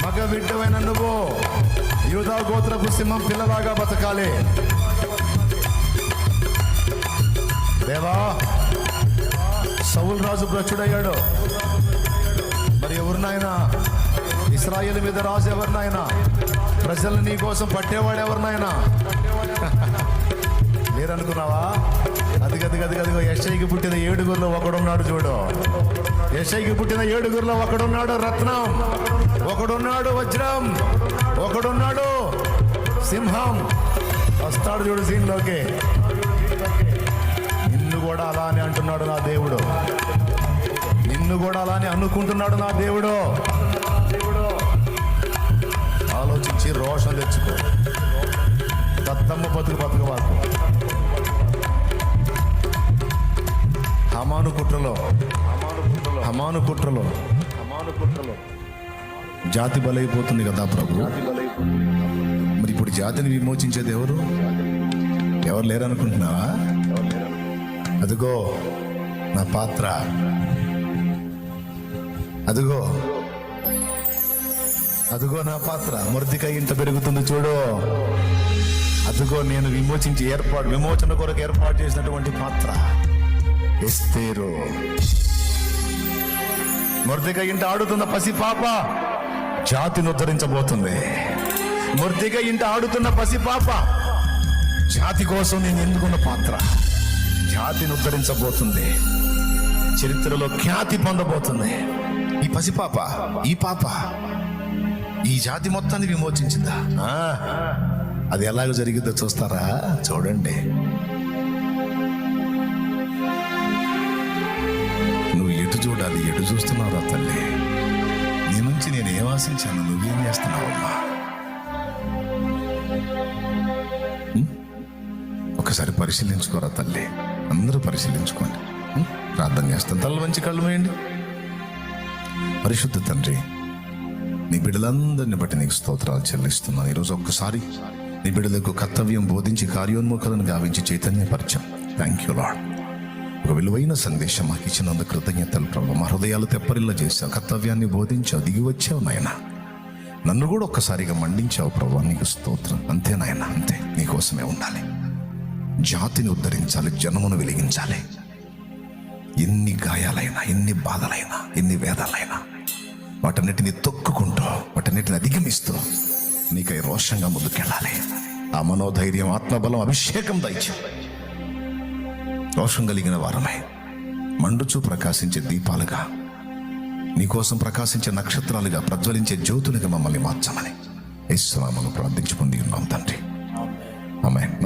A: మగ బిడ్డవైన నువ్వు యూదా గోత్రపు సింహం పిల్లలాగా బతకాలి. దేవా, సౌలు రాజు భ్రష్టుడయ్యాడు, మరి ఎవరినైనా ఇశ్రాయేలు మీద రాజు ఎవరినైనా, ప్రజలను నీ కోసం పట్టేవాడు ఎవరినైనా లేరనుకున్నావా? అదిగదిగదిగదిగో యెషయికి పుట్టిన 7గురిలో ఒకడున్నాడు చూడు. యెషయికి పుట్టిన 7గురిలో ఒకడున్నాడు రత్నం, ఒకడున్నాడు వజ్రం, ఒకడున్నాడు సింహం. వస్తాడు చూడు సీన్లోకి. నిన్ను కూడా అలానే అంటున్నాడు నా దేవుడు. నిన్ను కూడా అలానే అనుకుంటున్నాడు నా దేవుడు. ఆలోచించి రోషం తెచ్చుకో. దత్తమ్మ బతుకుబాకు. హమాను కుట్రలో జాతి బలైపోతుంది కదా ప్రభు. మరి ఇప్పుడు జాతిని విమోచించేది ఎవరు? ఎవరు లేరనుకుంటున్నావా? అదిగో నా పాత్ర, అదిగో నా పాత్ర మొర్దికై ఇంట పెరుగుతుంది చూడు. అదిగో నేను విమోచన కొరకు ఏర్పాటు చేసినటువంటి పాత్ర ఎస్తేరు. మొర్దికై ఇంట ఆడుతున్న పసి పాప జాతిని ఉద్ధరించబోతుంది. మొర్దికై ఇంట ఆడుతున్న పసి పాప జాతి కోసం నేను ఎన్నుకున్న పాత్ర జాతిని ఉద్ధరించబోతుంది. చరిత్రలో ఖ్యాతి పొందబోతుంది. ఈ పసిపాప, ఈ పాప ఈ జాతి మొత్తాన్ని విమోచించిందా? అది ఎలాగ జరిగిందో చూస్తారా? చూడండి. నువ్వు ఎటు చూడాలి, ఎటు చూస్తున్నావురా తల్లి? నీ నుంచి నేను ఏం ఆశించాను, నువ్వేం చేస్తున్నావమ్మా? ఒకసారి పరిశీలించుకోరా తల్లి. అందరూ పరిశీలించుకోండి. ప్రార్థన చేస్తాను. తల వంచి కళ్ళు వేయండి. పరిశుద్ధ తండ్రి, నీ బిడ్డలందరిని బట్టి నీకు స్తోత్రాలు చెల్లిస్తున్నాను. ఈరోజు ఒక్కసారి నీ బిడ్డలకు కర్తవ్యం బోధించి కార్యోన్ముఖులను గావించి చైతన్యపరిచాం. Thank you lord. ఒక విలువైన సందేశం మాకు ఇచ్చినందుకు కృతజ్ఞతలు ప్రభు. మా హృదయాలు తెప్పరిల్లా చేశావు, కర్తవ్యాన్ని బోధించావు, దిగి వచ్చావు నాయన. నన్ను కూడా ఒక్కసారిగా మండించావు ప్రభు. నీకు స్తోత్రం. అంతే నాయన, అంతే. నీకోసమే ఉండాలి. జాతిని ఉద్ధరించాలి, జనమును వెలిగించాలి. ఎన్ని గాయాలైనా, ఎన్ని బాధలైనా, ఎన్ని వేదాలైనా వాటన్నిటిని తొక్కుకుంటూ, వాటన్నిటిని అధిగమిస్తూ నీకై రోషంగా ముందుకెళ్ళాలి. ఆ మనోధైర్యం, ఆత్మబలం, అభిషేకం దయచే. రోషం కలిగిన వారమై మండుచూ ప్రకాశించే దీపాలుగా, నీకోసం ప్రకాశించే నక్షత్రాలుగా, ప్రజ్వలించే జ్యోతులుగా మమ్మల్ని మార్చమని యేసు నామములో ప్రార్థించి పొంది ఉన్నాం తండ్రి. ఆమేన్.